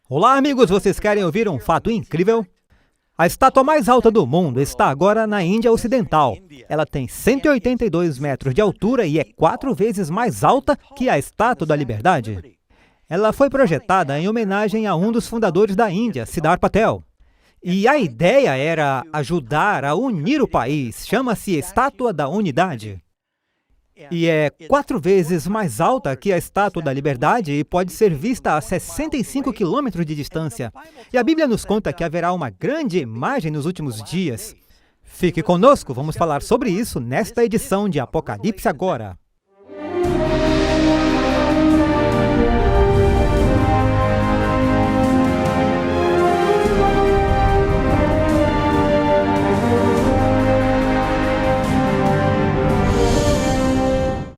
Olá, amigos! Vocês querem ouvir um fato incrível? A estátua mais alta do mundo está agora na Índia Ocidental. Ela tem 182 metros de altura e é 4 vezes mais alta que a Estátua da Liberdade. Ela foi projetada em homenagem a um dos fundadores da Índia, Siddhartha Patel. E a ideia era ajudar a unir o país. Chama-se Estátua da Unidade. E é 4 vezes mais alta que a Estátua da Liberdade e pode ser vista a 65 quilômetros de distância. E a Bíblia nos conta que haverá uma grande imagem nos últimos dias. Fique conosco, vamos falar sobre isso nesta edição de Apocalipse Agora.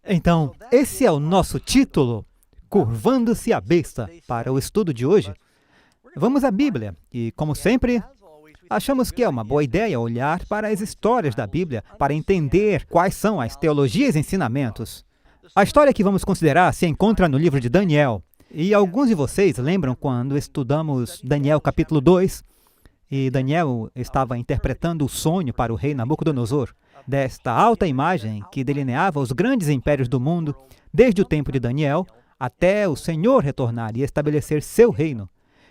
Então, esse é o nosso título, Curvando-se a Besta, para o estudo de hoje. Vamos à Bíblia e, como sempre, achamos que é uma boa ideia olhar para as histórias da Bíblia para entender quais são as teologias e ensinamentos. A história que vamos considerar se encontra no livro de Daniel. E alguns de vocês lembram quando estudamos Daniel capítulo 2, e Daniel estava interpretando o sonho para o rei Nabucodonosor, desta alta imagem que delineava os grandes impérios do mundo, desde o tempo de Daniel até o Senhor retornar e estabelecer seu reino.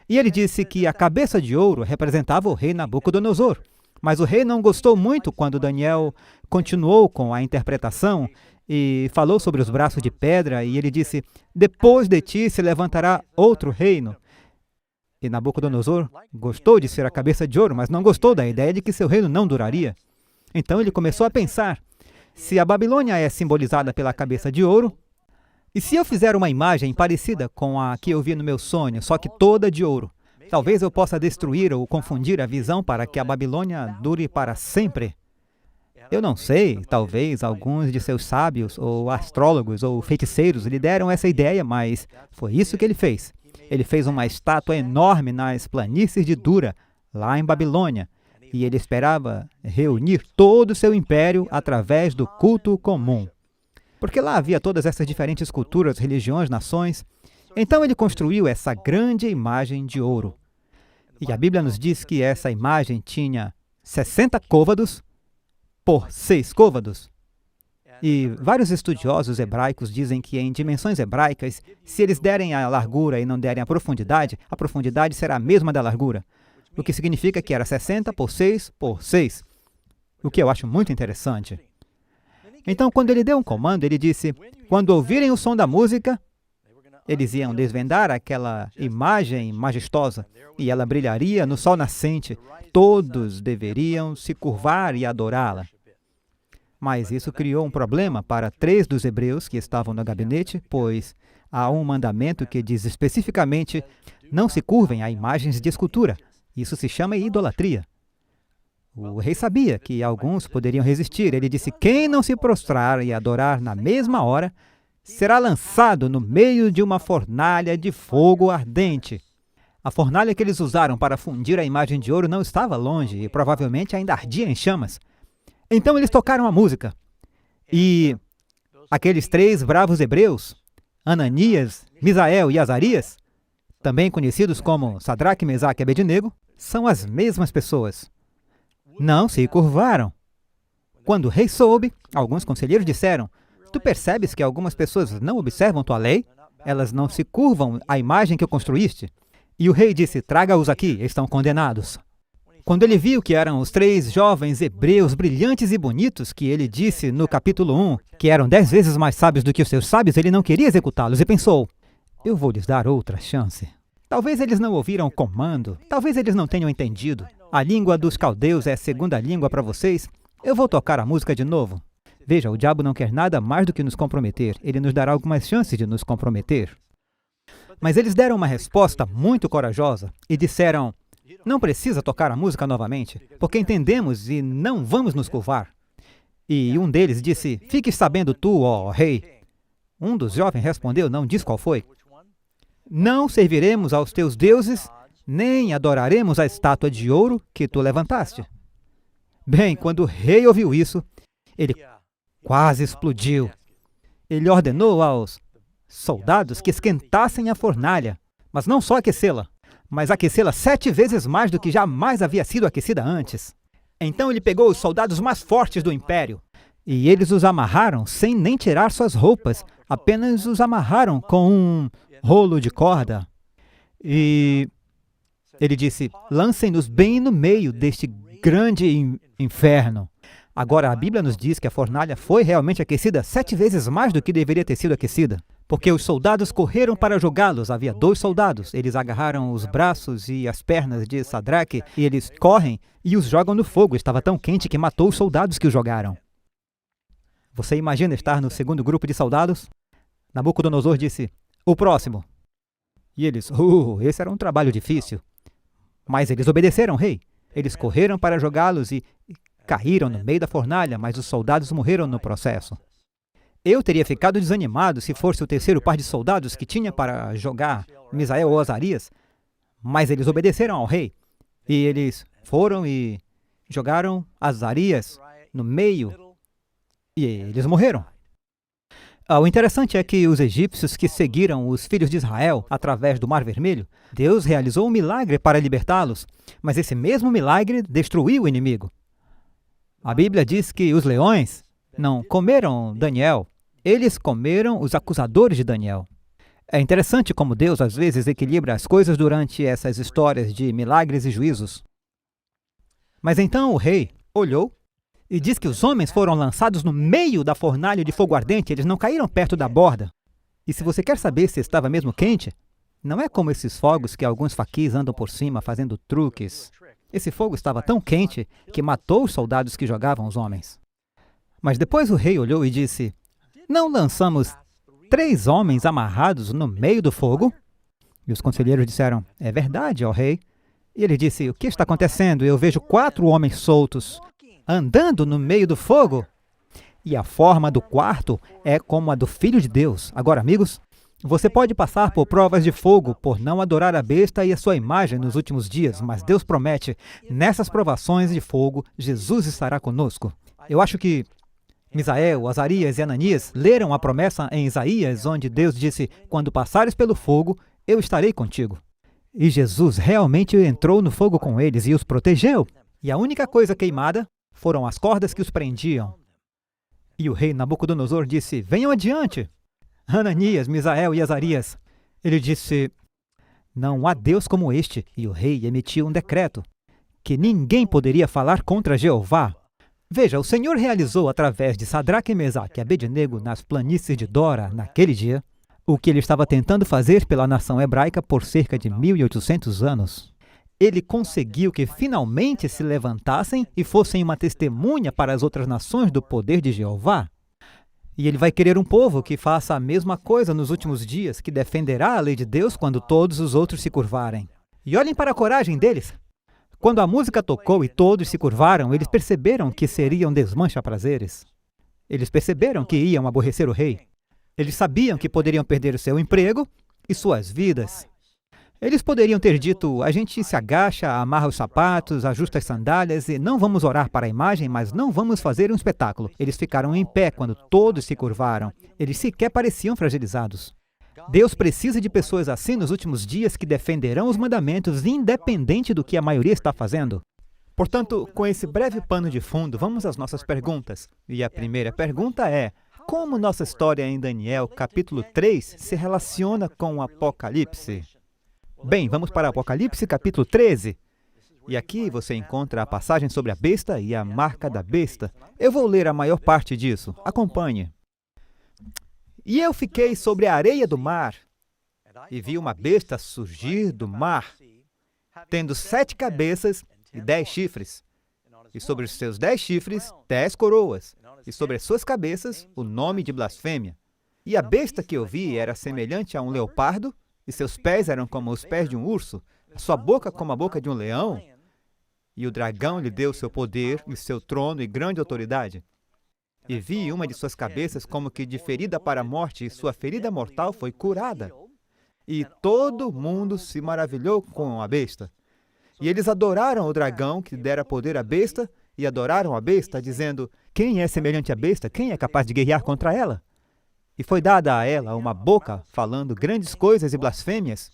E ele disse que a cabeça de ouro representava o rei Nabucodonosor. Mas o rei não gostou muito quando Daniel continuou com a interpretação e falou sobre os braços de pedra, e ele disse: "Depois de ti se levantará outro reino." E Nabucodonosor gostou de ser a cabeça de ouro, mas não gostou da ideia de que seu reino não duraria. Então ele começou a pensar, se a Babilônia é simbolizada pela cabeça de ouro, e se eu fizer uma imagem parecida com a que eu vi no meu sonho, só que toda de ouro, talvez eu possa destruir ou confundir a visão para que a Babilônia dure para sempre. Eu não sei, talvez alguns de seus sábios, ou astrólogos, ou feiticeiros lhe deram essa ideia, mas foi isso que ele fez. Ele fez uma estátua enorme nas planícies de Dura, lá em Babilônia, e ele esperava reunir todo o seu império através do culto comum. Porque lá havia todas essas diferentes culturas, religiões, nações. Então ele construiu essa grande imagem de ouro. E a Bíblia nos diz que essa imagem tinha 60 côvados por 6 côvados. E vários estudiosos hebraicos dizem que em dimensões hebraicas, se eles derem a largura e não derem a profundidade será a mesma da largura. O que significa que era 60 por 6 por 6, o que eu acho muito interessante. Então, quando ele deu um comando, ele disse, quando ouvirem o som da música, eles iam desvendar aquela imagem majestosa, e ela brilharia no sol nascente. Todos deveriam se curvar e adorá-la. Mas isso criou um problema para 3 dos hebreus que estavam no gabinete, pois há um mandamento que diz especificamente, não se curvem a imagens de escultura. Isso se chama idolatria. O rei sabia que alguns poderiam resistir. Ele disse, quem não se prostrar e adorar na mesma hora, será lançado no meio de uma fornalha de fogo ardente. A fornalha que eles usaram para fundir a imagem de ouro não estava longe e provavelmente ainda ardia em chamas. Então eles tocaram a música. E aqueles 3 bravos hebreus, Ananias, Misael e Azarias, também conhecidos como Sadraque, Mesaque e Abednego, são as mesmas pessoas. Não se curvaram. Quando o rei soube, alguns conselheiros disseram, tu percebes que algumas pessoas não observam tua lei? Elas não se curvam à imagem que eu construíste? E o rei disse, traga-os aqui, estão condenados. Quando ele viu que eram os 3 jovens hebreus brilhantes e bonitos, que ele disse no capítulo 1, que eram 10 vezes mais sábios do que os seus sábios, ele não queria executá-los e pensou, eu vou lhes dar outra chance. Talvez eles não ouviram o comando, talvez eles não tenham entendido. A língua dos caldeus é a segunda língua para vocês. Eu vou tocar a música de novo. Veja, o diabo não quer nada mais do que nos comprometer. Ele nos dará algumas chances de nos comprometer. Mas eles deram uma resposta muito corajosa e disseram, não precisa tocar a música novamente, porque entendemos e não vamos nos curvar. E um deles disse, fique sabendo tu, ó rei. Um dos jovens respondeu, não diz qual foi. Não serviremos aos teus deuses, nem adoraremos a estátua de ouro que tu levantaste. Bem, quando o rei ouviu isso, ele quase explodiu. Ele ordenou aos soldados que esquentassem a fornalha, mas não só aquecê-la, mas aquecê-la 7 vezes mais do que jamais havia sido aquecida antes. Então ele pegou os soldados mais fortes do império, e eles os amarraram sem nem tirar suas roupas, apenas os amarraram com um rolo de corda. E ele disse, lancem-nos bem no meio deste grande inferno. Agora, a Bíblia nos diz que a fornalha foi realmente aquecida 7 vezes mais do que deveria ter sido aquecida, porque os soldados correram para jogá-los. Havia 2 soldados. Eles agarraram os braços e as pernas de Sadraque e eles correm e os jogam no fogo. Estava tão quente que matou os soldados que o jogaram. Você imagina estar no segundo grupo de soldados? Nabucodonosor disse, o próximo. E eles, esse era um trabalho difícil. Mas eles obedeceram, rei. Eles correram para jogá-los e caíram no meio da fornalha, mas os soldados morreram no processo. Eu teria ficado desanimado se fosse o terceiro par de soldados que tinha para jogar Misael ou Azarias, mas eles obedeceram ao rei. E eles foram e jogaram Azarias no meio e eles morreram. O interessante é que os egípcios que seguiram os filhos de Israel através do Mar Vermelho, Deus realizou um milagre para libertá-los, mas esse mesmo milagre destruiu o inimigo. A Bíblia diz que os leões não comeram Daniel, eles comeram os acusadores de Daniel. É interessante como Deus às vezes equilibra as coisas durante essas histórias de milagres e juízos. Mas então o rei olhou e diz que os homens foram lançados no meio da fornalha de fogo ardente, eles não caíram perto da borda. E se você quer saber se estava mesmo quente, não é como esses fogos que alguns faquis andam por cima fazendo truques. Esse fogo estava tão quente que matou os soldados que jogavam os homens. Mas depois o rei olhou e disse, não lançamos 3 homens amarrados no meio do fogo? E os conselheiros disseram, é verdade, ó rei. E ele disse, o que está acontecendo? Eu vejo 4 homens soltos, andando no meio do fogo. E a forma do quarto é como a do Filho de Deus. Agora, amigos, você pode passar por provas de fogo por não adorar a besta e a sua imagem nos últimos dias, mas Deus promete, nessas provações de fogo, Jesus estará conosco. Eu acho que Misael, Azarias e Ananias leram a promessa em Isaías, onde Deus disse, quando passares pelo fogo, eu estarei contigo. E Jesus realmente entrou no fogo com eles e os protegeu. E a única coisa queimada foram as cordas que os prendiam. E o rei Nabucodonosor disse, venham adiante. Ananias, Misael e Azarias. Ele disse, não há Deus como este. E o rei emitiu um decreto, que ninguém poderia falar contra Jeová. Veja, o Senhor realizou através de Sadraque, Mesaque e Abednego nas planícies de Dora, naquele dia, o que ele estava tentando fazer pela nação hebraica por cerca de 1800 anos. Ele conseguiu que finalmente se levantassem e fossem uma testemunha para as outras nações do poder de Jeová. E ele vai querer um povo que faça a mesma coisa nos últimos dias, que defenderá a lei de Deus quando todos os outros se curvarem. E olhem para a coragem deles. Quando a música tocou e todos se curvaram, eles perceberam que seriam desmancha-prazeres. Eles perceberam que iam aborrecer o rei. Eles sabiam que poderiam perder o seu emprego e suas vidas. Eles poderiam ter dito, a gente se agacha, amarra os sapatos, ajusta as sandálias e não vamos orar para a imagem, mas não vamos fazer um espetáculo. Eles ficaram em pé quando todos se curvaram. Eles sequer pareciam fragilizados. Deus precisa de pessoas assim nos últimos dias que defenderão os mandamentos independente do que a maioria está fazendo. Portanto, com esse breve pano de fundo, vamos às nossas perguntas. E a primeira pergunta é, como nossa história em Daniel, capítulo 3, se relaciona com o Apocalipse? Bem, vamos para Apocalipse, capítulo 13. E aqui você encontra a passagem sobre a besta e a marca da besta. Eu vou ler a maior parte disso. Acompanhe. E eu fiquei sobre a areia do mar, e vi uma besta surgir do mar, tendo 7 cabeças e 10 chifres, e sobre os seus 10 chifres, 10 coroas, e sobre as suas cabeças, o nome de blasfêmia. E a besta que eu vi era semelhante a um leopardo, e seus pés eram como os pés de um urso, a sua boca como a boca de um leão. E o dragão lhe deu seu poder, e seu trono e grande autoridade. E vi uma de suas cabeças como que de ferida para a morte, e sua ferida mortal foi curada. E todo mundo se maravilhou com a besta. E eles adoraram o dragão que dera poder à besta, e adoraram a besta, dizendo, quem é semelhante à besta? Quem é capaz de guerrear contra ela? E foi dada a ela uma boca, falando grandes coisas e blasfêmias.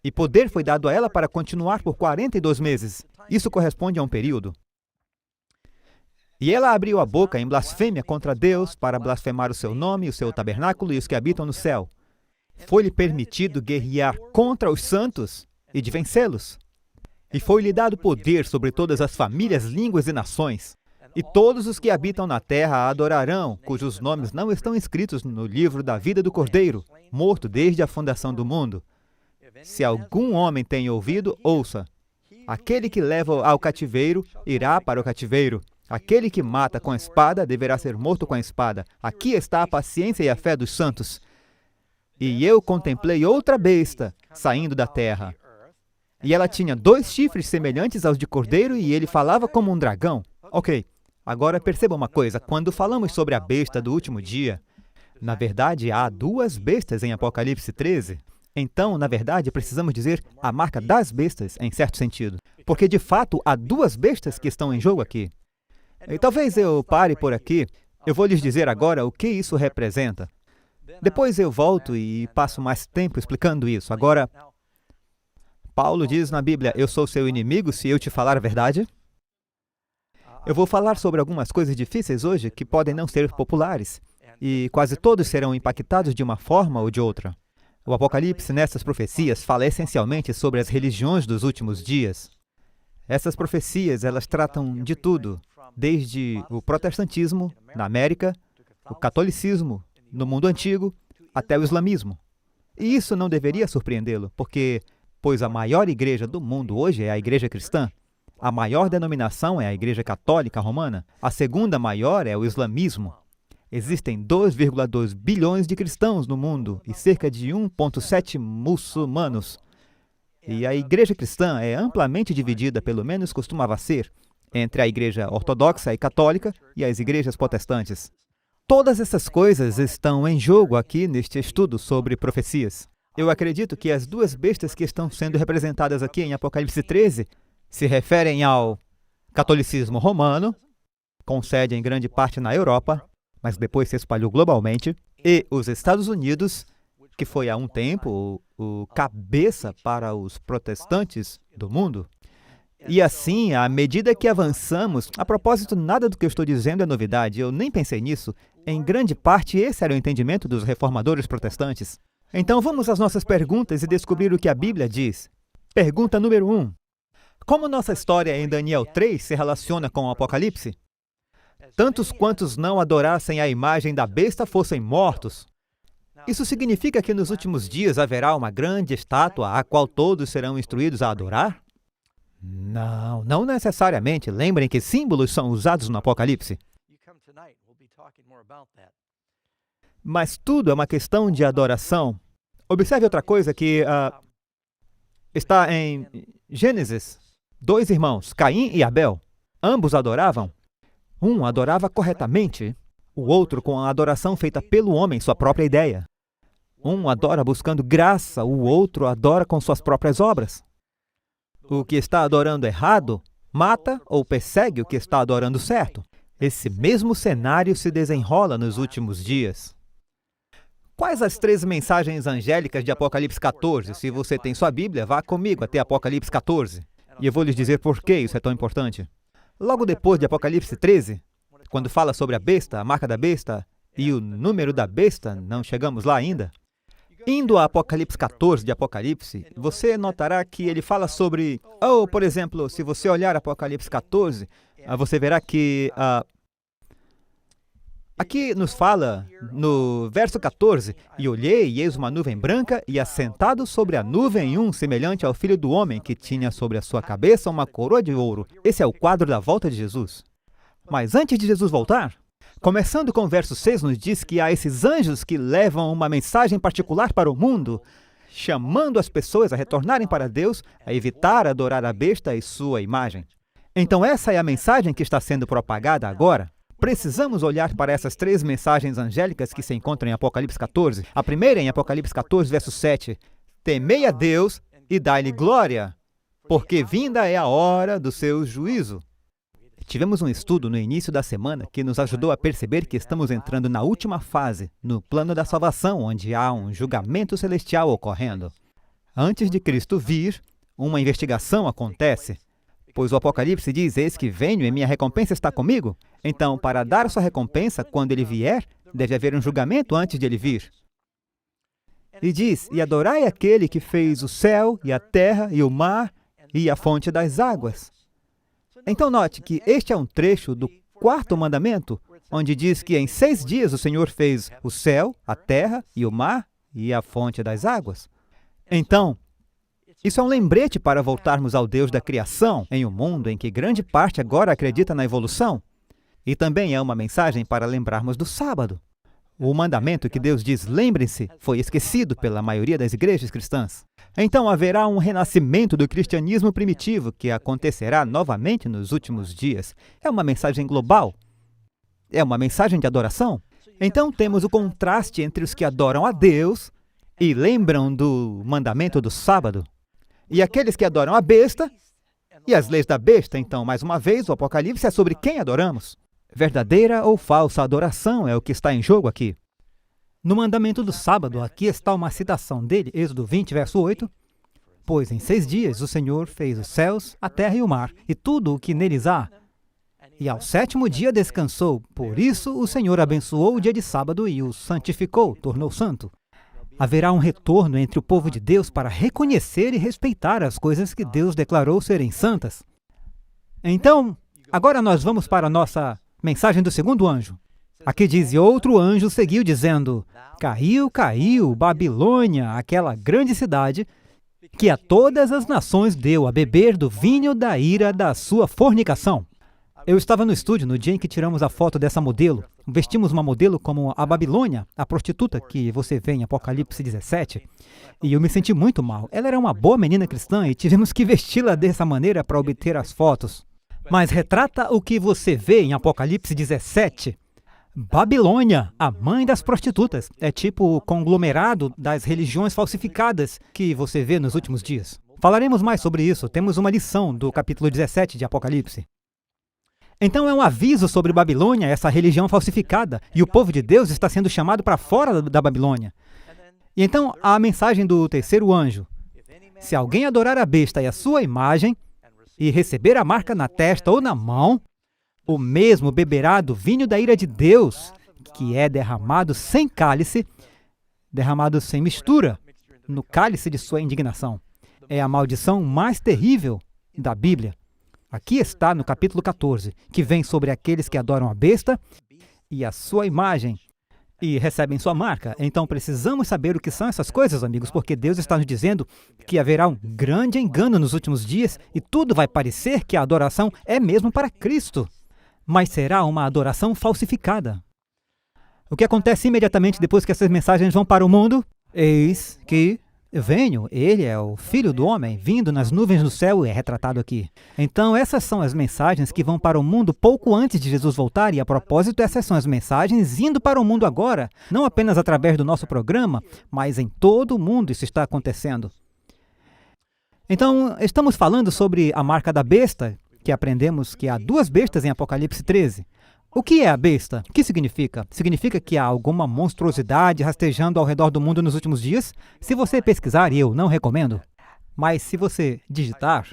E poder foi dado a ela para continuar por 42 meses. Isso corresponde a um período. E ela abriu a boca em blasfêmia contra Deus para blasfemar o seu nome, o seu tabernáculo e os que habitam no céu. Foi-lhe permitido guerrear contra os santos e de vencê-los. E foi-lhe dado poder sobre todas as famílias, línguas e nações. E todos os que habitam na terra a adorarão, cujos nomes não estão escritos no livro da vida do Cordeiro, morto desde a fundação do mundo. Se algum homem tem ouvido, ouça. Aquele que leva ao cativeiro, irá para o cativeiro. Aquele que mata com a espada, deverá ser morto com a espada. Aqui está a paciência e a fé dos santos. E eu contemplei outra besta saindo da terra. E ela tinha 2 chifres semelhantes aos de cordeiro, e ele falava como um dragão. Ok, agora perceba uma coisa. Quando falamos sobre a besta do último dia, na verdade, há 2 bestas em Apocalipse 13. Então, na verdade, precisamos dizer a marca das bestas, em certo sentido. Porque, de fato, há 2 bestas que estão em jogo aqui. E talvez eu pare por aqui. Eu vou lhes dizer agora o que isso representa. Depois eu volto e passo mais tempo explicando isso. Agora, Paulo diz na Bíblia, eu sou seu inimigo se eu te falar a verdade. Eu vou falar sobre algumas coisas difíceis hoje que podem não ser populares, e quase todos serão impactados de uma forma ou de outra. O Apocalipse, nessas profecias, fala essencialmente sobre as religiões dos últimos dias. Essas profecias, elas tratam de tudo, desde o protestantismo na América, o catolicismo no mundo antigo, até o islamismo. E isso não deveria surpreendê-lo, pois a maior igreja do mundo hoje é a igreja cristã. A maior denominação é a igreja católica romana. A segunda maior é o islamismo. Existem 2,2 bilhões de cristãos no mundo e cerca de 1,7 muçulmanos. E a igreja cristã é amplamente dividida, pelo menos costumava ser, entre a igreja ortodoxa e católica e as igrejas protestantes. Todas essas coisas estão em jogo aqui neste estudo sobre profecias. Eu acredito que as 2 bestas que estão sendo representadas aqui em Apocalipse 13 se referem ao catolicismo romano, com sede em grande parte na Europa, mas depois se espalhou globalmente, e os Estados Unidos, que foi há um tempo o cabeça para os protestantes do mundo. E assim, à medida que avançamos, a propósito, nada do que eu estou dizendo é novidade, eu nem pensei nisso, em grande parte esse era o entendimento dos reformadores protestantes. Então vamos às nossas perguntas e descobrir o que a Bíblia diz. Pergunta número 1. Como nossa história em Daniel 3 se relaciona com o Apocalipse? Tantos quantos não adorassem a imagem da besta fossem mortos. Isso significa que nos últimos dias haverá uma grande estátua a qual todos serão instruídos a adorar? Não, não necessariamente. Lembrem que símbolos são usados no Apocalipse. Mas tudo é uma questão de adoração. Observe outra coisa que está em Gênesis. 2 irmãos, Caim e Abel. Ambos adoravam. Um adorava corretamente, o outro com a adoração feita pelo homem, sua própria ideia. Um adora buscando graça, o outro adora com suas próprias obras. O que está adorando errado, mata ou persegue o que está adorando certo. Esse mesmo cenário se desenrola nos últimos dias. Quais as 3 mensagens angélicas de Apocalipse 14? Se você tem sua Bíblia, vá comigo até Apocalipse 14. E eu vou lhes dizer por que isso é tão importante. Logo depois de Apocalipse 13, quando fala sobre a besta, a marca da besta e o número da besta, não chegamos lá ainda. Indo a Apocalipse 14 de Apocalipse, você notará que ele fala sobre... por exemplo, se você olhar Apocalipse 14, você verá que... aqui nos fala, no verso 14, E olhei, e eis uma nuvem branca, e assentado sobre a nuvem um semelhante ao Filho do Homem, que tinha sobre a sua cabeça uma coroa de ouro. Esse é o quadro da volta de Jesus. Mas antes de Jesus voltar, começando com o verso 6, nos diz que há esses anjos que levam uma mensagem particular para o mundo, chamando as pessoas a retornarem para Deus, a evitar adorar a besta e sua imagem. Então essa é a mensagem que está sendo propagada agora. Precisamos olhar para essas 3 mensagens angélicas que se encontram em Apocalipse 14. A primeira em Apocalipse 14, verso 7. Temei a Deus e dai-lhe glória, porque vinda é a hora do seu juízo. Tivemos um estudo no início da semana que nos ajudou a perceber que estamos entrando na última fase, no plano da salvação, onde há um julgamento celestial ocorrendo. Antes de Cristo vir, uma investigação acontece, pois o Apocalipse diz: eis que venho e minha recompensa está comigo. Então, para dar sua recompensa, quando ele vier, deve haver um julgamento antes de ele vir. E diz: e adorai aquele que fez o céu, e a terra, e o mar, e a fonte das águas. Então note que este é um trecho do 4º mandamento, onde diz que em 6 dias o Senhor fez o céu, a terra, e o mar, e a fonte das águas. Então, isso é um lembrete para voltarmos ao Deus da criação, em um mundo em que grande parte agora acredita na evolução. E também é uma mensagem para lembrarmos do sábado. O mandamento que Deus diz, lembrem-se, foi esquecido pela maioria das igrejas cristãs. Então haverá um renascimento do cristianismo primitivo que acontecerá novamente nos últimos dias. É uma mensagem global. É uma mensagem de adoração. Então temos o contraste entre os que adoram a Deus e lembram do mandamento do sábado, e aqueles que adoram a besta e as leis da besta. Então, mais uma vez, o Apocalipse é sobre quem adoramos. Verdadeira ou falsa adoração é o que está em jogo aqui. No mandamento do sábado, aqui está uma citação dele, Êxodo 20, verso 8. Pois em 6 dias o Senhor fez os céus, a terra e o mar, e tudo o que neles há. E ao 7º dia descansou. Por isso o Senhor abençoou o dia de sábado e o santificou, tornou santo. Haverá um retorno entre o povo de Deus para reconhecer e respeitar as coisas que Deus declarou serem santas. Então, agora nós vamos para a nossa mensagem do 2º anjo. Aqui diz: e outro anjo seguiu dizendo: caiu, caiu, Babilônia, aquela grande cidade, que a todas as nações deu a beber do vinho da ira da sua fornicação. Eu estava no estúdio no dia em que tiramos a foto dessa modelo. Vestimos uma modelo como a Babilônia, a prostituta que você vê em Apocalipse 17. E eu me senti muito mal. Ela era uma boa menina cristã e tivemos que vesti-la dessa maneira para obter as fotos. Mas retrata o que você vê em Apocalipse 17. Babilônia, a mãe das prostitutas. É tipo o conglomerado das religiões falsificadas que você vê nos últimos dias. Falaremos mais sobre isso. Temos uma lição do capítulo 17 de Apocalipse. Então é um aviso sobre Babilônia, essa religião falsificada, e o povo de Deus está sendo chamado para fora da Babilônia. E então a mensagem do 3º anjo: se alguém adorar a besta e a sua imagem, e receber a marca na testa ou na mão, o mesmo beberá do vinho da ira de Deus, que é derramado sem cálice, derramado sem mistura, no cálice de sua indignação. É a maldição mais terrível da Bíblia. Aqui está no capítulo 14, que vem sobre aqueles que adoram a besta e a sua imagem e recebem sua marca. Então precisamos saber o que são essas coisas, amigos, porque Deus está nos dizendo que haverá um grande engano nos últimos dias e tudo vai parecer que a adoração é mesmo para Cristo, mas será uma adoração falsificada. O que acontece imediatamente depois que essas mensagens vão para o mundo? Eis que venho, ele é o Filho do Homem, vindo nas nuvens do céu, é retratado aqui. Então, essas são as mensagens que vão para o mundo pouco antes de Jesus voltar, e a propósito, essas são as mensagens indo para o mundo agora, não apenas através do nosso programa, mas em todo o mundo isso está acontecendo. Então, estamos falando sobre a marca da besta, que aprendemos que há 2 bestas em Apocalipse 13. O que é a besta? O que significa? Significa que há alguma monstruosidade rastejando ao redor do mundo nos últimos dias? Se você pesquisar, e eu não recomendo, mas se você digitar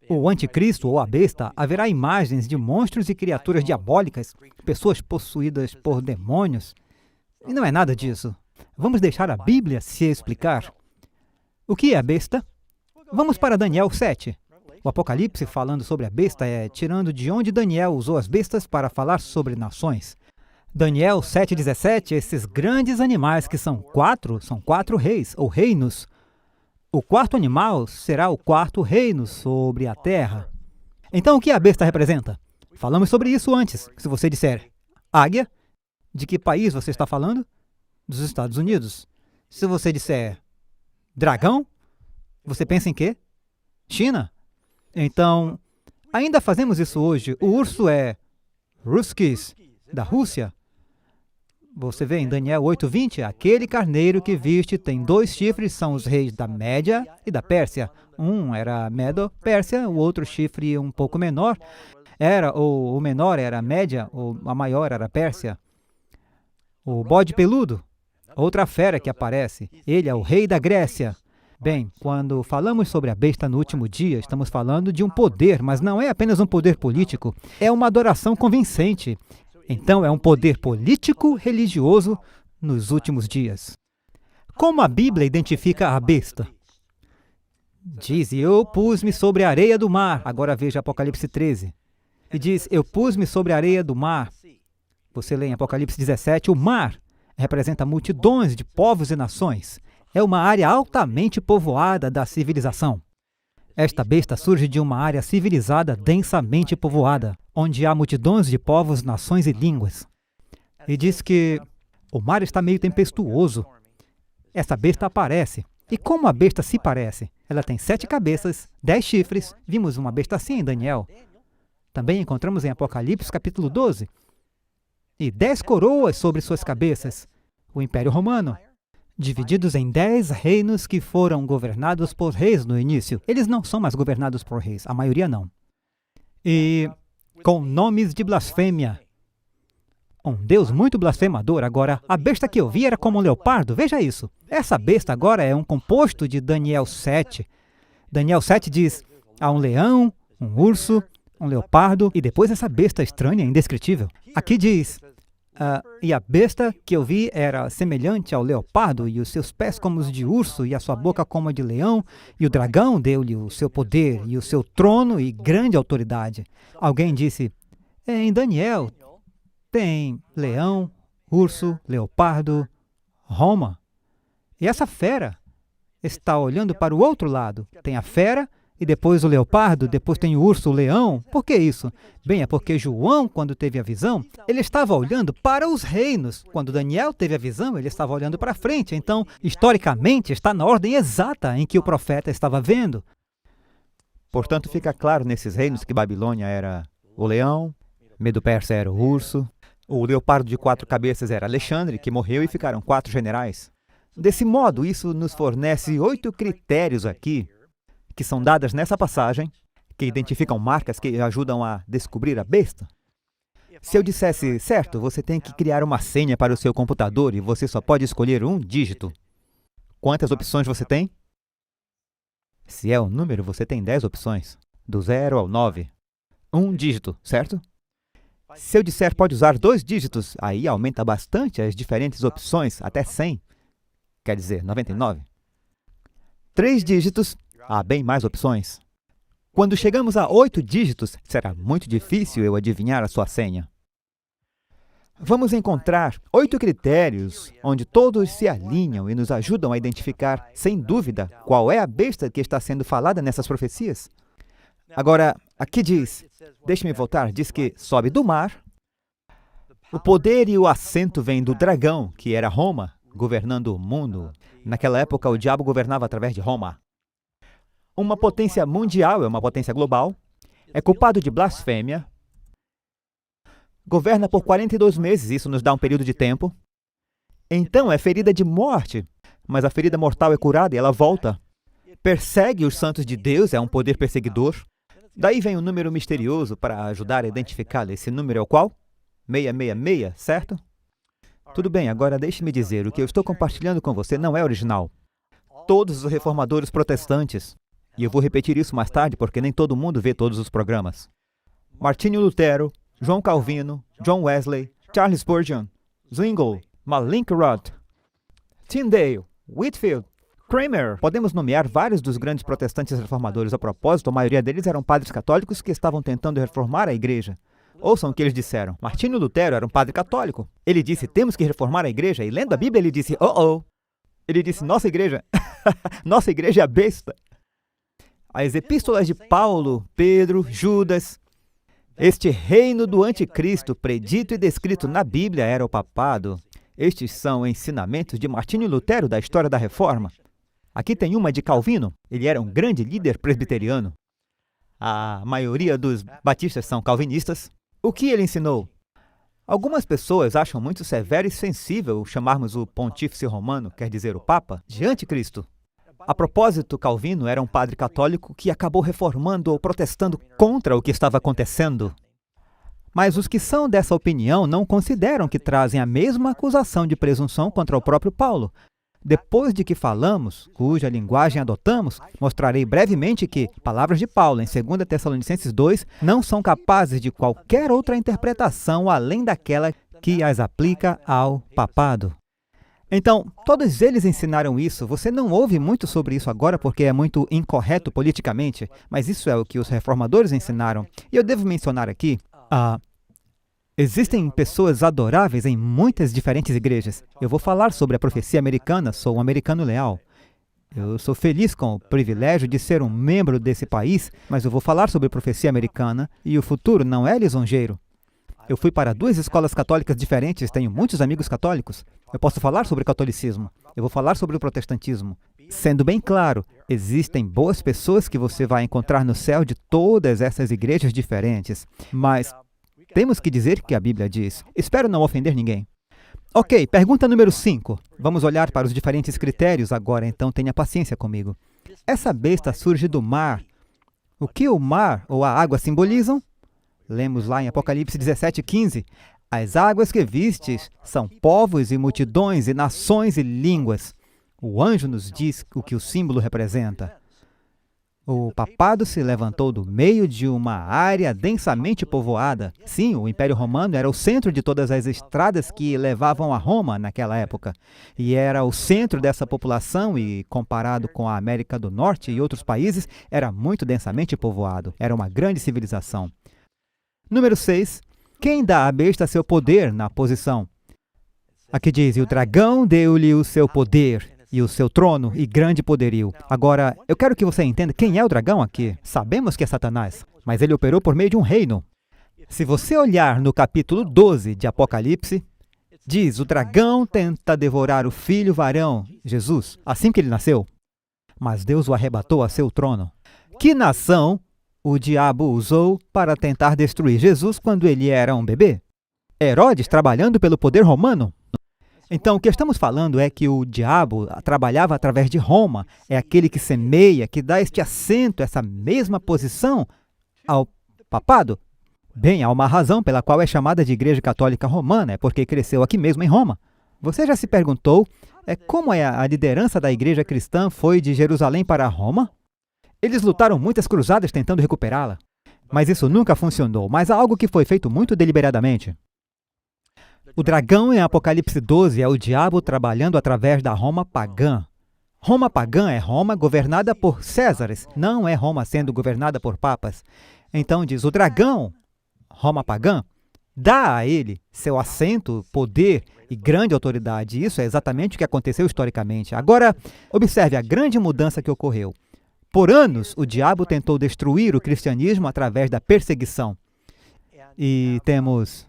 o anticristo ou a besta, haverá imagens de monstros e criaturas diabólicas, pessoas possuídas por demônios. E não é nada disso. Vamos deixar a Bíblia se explicar. O que é a besta? Vamos para Daniel 7. O Apocalipse, falando sobre a besta, é tirando de onde Daniel usou as bestas para falar sobre nações. Daniel 7,17, esses grandes animais que são 4 reis, ou reinos. O 4º animal será o 4º reino sobre a terra. Então, o que a besta representa? Falamos sobre isso antes. Se você disser águia, de que país você está falando? Dos Estados Unidos. Se você disser dragão, você pensa em quê? China? Então, ainda fazemos isso hoje. O urso é Ruskis, da Rússia. Você vê em Daniel 8:20, aquele carneiro que viste tem 2 chifres, são os reis da Média e da Pérsia. Um era Medo-Pérsia, o outro chifre um pouco menor. O menor era a Média, a maior era a Pérsia. O bode peludo, outra fera que aparece. Ele é o rei da Grécia. Bem, quando falamos sobre a besta no último dia, estamos falando de um poder, mas não é apenas um poder político, é uma adoração convincente. Então, é um poder político-religioso nos últimos dias. Como a Bíblia identifica a besta? Diz, eu pus-me sobre a areia do mar. Agora veja Apocalipse 13. E diz, eu pus-me sobre a areia do mar. Você lê em Apocalipse 17, o mar representa multidões de povos e nações. É uma área altamente povoada da civilização. Esta besta surge de uma área civilizada densamente povoada, onde há multidões de povos, nações e línguas. E diz que o mar está meio tempestuoso. Essa besta aparece. E como a besta se parece? Ela tem 7 cabeças, 10 chifres. Vimos uma besta assim em Daniel. Também encontramos em Apocalipse capítulo 12. E 10 coroas sobre suas cabeças. O Império Romano. Divididos em 10 reinos que foram governados por reis no início. Eles não são mais governados por reis, a maioria não. E com nomes de blasfêmia. Um Deus muito blasfemador. Agora, a besta que eu vi era como um leopardo, veja isso. Essa besta agora é um composto de Daniel 7. Daniel 7 diz, há um leão, um urso, um leopardo, e depois essa besta estranha, indescritível. Aqui diz... e a besta que eu vi era semelhante ao leopardo, e os seus pés como os de urso, e a sua boca como a de leão, e o dragão deu-lhe o seu poder, e o seu trono e grande autoridade. Alguém disse, em Daniel tem leão, urso, leopardo, Roma. E essa fera está olhando para o outro lado. Tem a fera, e depois o leopardo, depois tem o urso, o leão. Por que isso? Bem, é porque João, quando teve a visão, ele estava olhando para os reinos. Quando Daniel teve a visão, ele estava olhando para frente. Então, historicamente, está na ordem exata em que o profeta estava vendo. Portanto, fica claro nesses reinos que Babilônia era o leão, Medo-Persa era o urso, o leopardo de 4 cabeças era Alexandre, que morreu e ficaram 4 generais. Desse modo, isso nos fornece 8 critérios aqui, que são dadas nessa passagem, que identificam marcas que ajudam a descobrir a besta. Se eu dissesse, certo, você tem que criar uma senha para o seu computador e você só pode escolher um dígito. Quantas opções você tem? Se é um número, você tem 10 opções, do 0 ao 9. Um dígito, certo? Se eu disser pode usar 2 dígitos, aí aumenta bastante as diferentes opções, até 100. Quer dizer, 99. 3 dígitos, há bem mais opções. Quando chegamos a 8 dígitos, será muito difícil eu adivinhar a sua senha. Vamos encontrar 8 critérios, onde todos se alinham e nos ajudam a identificar, sem dúvida, qual é a besta que está sendo falada nessas profecias. Agora, aqui diz, deixe-me voltar, diz que sobe do mar. O poder e o assento vêm do dragão, que era Roma, governando o mundo. Naquela época, o diabo governava através de Roma. Uma potência mundial, é uma potência global, é culpado de blasfêmia, governa por 42 meses, isso nos dá um período de tempo. Então é ferida de morte, mas a ferida mortal é curada e ela volta. Persegue os santos de Deus, é um poder perseguidor. Daí vem um número misterioso para ajudar a identificá-lo. Esse número é o qual? 666, certo? Tudo bem, agora deixe-me dizer, o que eu estou compartilhando com você não é original. Todos os reformadores protestantes, e eu vou repetir isso mais tarde porque nem todo mundo vê todos os programas. Martinho Lutero, João Calvino, John Wesley, Charles Spurgeon, Zwingli, Mallinckrodt, Tyndale, Whitefield, Kramer. Podemos nomear vários dos grandes protestantes reformadores. A propósito, a maioria deles eram padres católicos que estavam tentando reformar a igreja. Ouçam o que eles disseram. Martinho Lutero era um padre católico. Ele disse, temos que reformar a igreja. E lendo a Bíblia, ele disse, oh. Ele disse, nossa igreja é a besta. As epístolas de Paulo, Pedro, Judas. Este reino do anticristo, predito e descrito na Bíblia, era o papado. Estes são ensinamentos de Martinho Lutero da história da Reforma. Aqui tem uma de Calvino. Ele era um grande líder presbiteriano. A maioria dos batistas são calvinistas. O que ele ensinou? Algumas pessoas acham muito severo e sensível chamarmos o pontífice romano, quer dizer, o Papa, de anticristo. A propósito, Calvino era um padre católico que acabou reformando ou protestando contra o que estava acontecendo. Mas os que são dessa opinião não consideram que trazem a mesma acusação de presunção contra o próprio Paulo. Depois de que falamos, cuja linguagem adotamos, mostrarei brevemente que palavras de Paulo em 2 Tessalonicenses 2 não são capazes de qualquer outra interpretação além daquela que as aplica ao papado. Então, todos eles ensinaram isso. Você não ouve muito sobre isso agora porque é muito incorreto politicamente, mas isso é o que os reformadores ensinaram. E eu devo mencionar aqui, existem pessoas adoráveis em muitas diferentes igrejas. Eu vou falar sobre a profecia americana, sou um americano leal. Eu sou feliz com o privilégio de ser um membro desse país, mas eu vou falar sobre profecia americana e o futuro não é lisonjeiro. Eu fui para 2 escolas católicas diferentes, tenho muitos amigos católicos. Eu posso falar sobre o catolicismo, eu vou falar sobre o protestantismo. Sendo bem claro, existem boas pessoas que você vai encontrar no céu de todas essas igrejas diferentes, mas temos que dizer o que a Bíblia diz. Espero não ofender ninguém. Ok, pergunta número 5. Vamos olhar para os diferentes critérios agora, então tenha paciência comigo. Essa besta surge do mar. O que o mar ou a água simbolizam? Lemos lá em Apocalipse 17:15. As águas que vistes são povos e multidões e nações e línguas. O anjo nos diz o que o símbolo representa. O papado se levantou do meio de uma área densamente povoada. Sim, o Império Romano era o centro de todas as estradas que levavam a Roma naquela época. E era o centro dessa população e, comparado com a América do Norte e outros países, era muito densamente povoado. Era uma grande civilização. Número 6. Quem dá à besta seu poder na posição? Aqui diz, e o dragão deu-lhe o seu poder e o seu trono e grande poderio. Agora, eu quero que você entenda quem é o dragão aqui. Sabemos que é Satanás, mas ele operou por meio de um reino. Se você olhar no capítulo 12 de Apocalipse, diz, o dragão tenta devorar o filho varão, Jesus, assim que ele nasceu. Mas Deus o arrebatou a seu trono. Que nação o diabo usou para tentar destruir Jesus quando ele era um bebê? Herodes trabalhando pelo poder romano? Então, o que estamos falando é que o diabo trabalhava através de Roma. É aquele que semeia, que dá este assento, essa mesma posição ao papado. Bem, há uma razão pela qual é chamada de Igreja Católica Romana, é porque cresceu aqui mesmo em Roma. Você já se perguntou como a liderança da igreja cristã foi de Jerusalém para Roma? Eles lutaram muitas cruzadas tentando recuperá-la, mas isso nunca funcionou. Mas há algo que foi feito muito deliberadamente. O dragão em Apocalipse 12 é o diabo trabalhando através da Roma pagã. Roma pagã é Roma governada por Césares, não é Roma sendo governada por papas. Então diz, o dragão, Roma pagã, dá a ele seu assento, poder e grande autoridade. Isso é exatamente o que aconteceu historicamente. Agora, observe a grande mudança que ocorreu. Por anos, o diabo tentou destruir o cristianismo através da perseguição. E temos,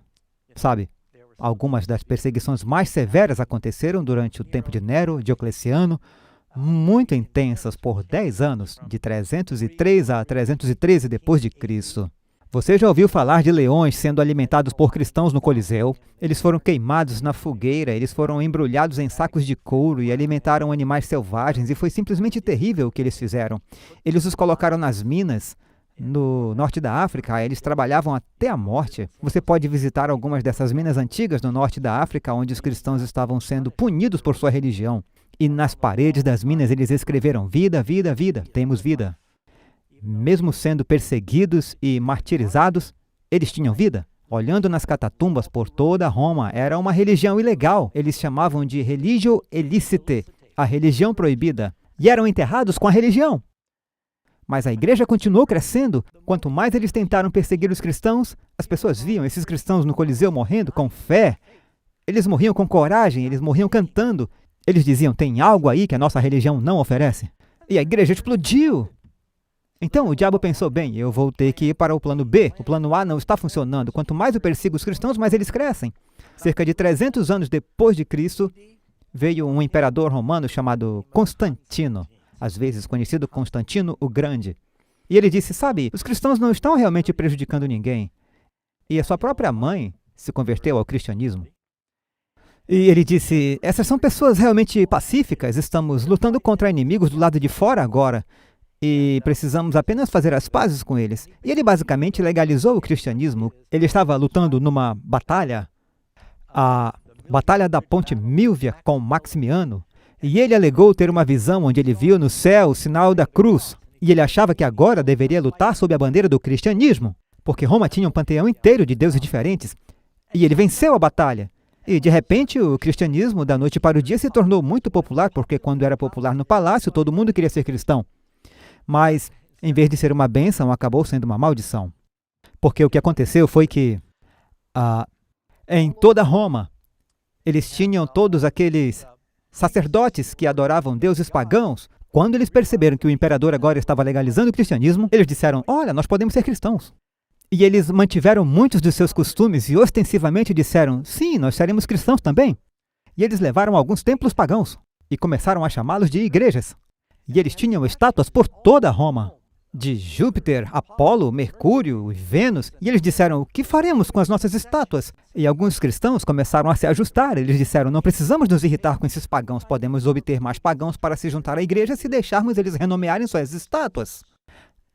algumas das perseguições mais severas aconteceram durante o tempo de Nero, Diocleciano, muito intensas por 10 anos, de 303 a 313 depois de Cristo. Você já ouviu falar de leões sendo alimentados por cristãos no Coliseu? Eles foram queimados na fogueira, eles foram embrulhados em sacos de couro e alimentaram animais selvagens, e foi simplesmente terrível o que eles fizeram. Eles os colocaram nas minas, no norte da África, eles trabalhavam até a morte. Você pode visitar algumas dessas minas antigas no norte da África, onde os cristãos estavam sendo punidos por sua religião. E nas paredes das minas eles escreveram, vida, vida, vida, temos vida. Mesmo sendo perseguidos e martirizados, eles tinham vida. Olhando nas catatumbas por toda Roma, era uma religião ilegal. Eles chamavam de religio illicite, a religião proibida. E eram enterrados com a religião. Mas a igreja continuou crescendo. Quanto mais eles tentaram perseguir os cristãos, as pessoas viam esses cristãos no Coliseu morrendo com fé. Eles morriam com coragem, eles morriam cantando. Eles diziam, tem algo aí que a nossa religião não oferece. E a igreja explodiu. Então o diabo pensou, bem, eu vou ter que ir para o plano B. O plano A não está funcionando. Quanto mais eu persigo os cristãos, mais eles crescem. Cerca de 300 anos depois de Cristo, veio um imperador romano chamado Constantino, às vezes conhecido Constantino o Grande. E ele disse, os cristãos não estão realmente prejudicando ninguém. E a sua própria mãe se converteu ao cristianismo. E ele disse, essas são pessoas realmente pacíficas, estamos lutando contra inimigos do lado de fora agora. E precisamos apenas fazer as pazes com eles. E ele basicamente legalizou o cristianismo. Ele estava lutando numa batalha, a Batalha da Ponte Milvia com Maximiano, E ele alegou ter uma visão onde ele viu no céu o sinal da cruz. E ele achava que agora deveria lutar sob a bandeira do cristianismo, porque Roma tinha um panteão inteiro de deuses diferentes. E ele venceu a batalha. E, de repente, o cristianismo, da noite para o dia, se tornou muito popular, porque quando era popular no palácio, todo mundo queria ser cristão. Mas, em vez de ser uma bênção, acabou sendo uma maldição. Porque o que aconteceu foi que, em toda Roma, eles tinham todos aqueles sacerdotes que adoravam deuses pagãos. Quando eles perceberam que o imperador agora estava legalizando o cristianismo, eles disseram, olha, nós podemos ser cristãos. E eles mantiveram muitos dos seus costumes e ostensivamente disseram, sim, nós seremos cristãos também. E eles levaram alguns templos pagãos e começaram a chamá-los de igrejas. E eles tinham estátuas por toda Roma, de Júpiter, Apolo, Mercúrio e Vênus. E eles disseram, o que faremos com as nossas estátuas? E alguns cristãos começaram a se ajustar. Eles disseram, não precisamos nos irritar com esses pagãos, podemos obter mais pagãos para se juntar à igreja se deixarmos eles renomearem suas estátuas.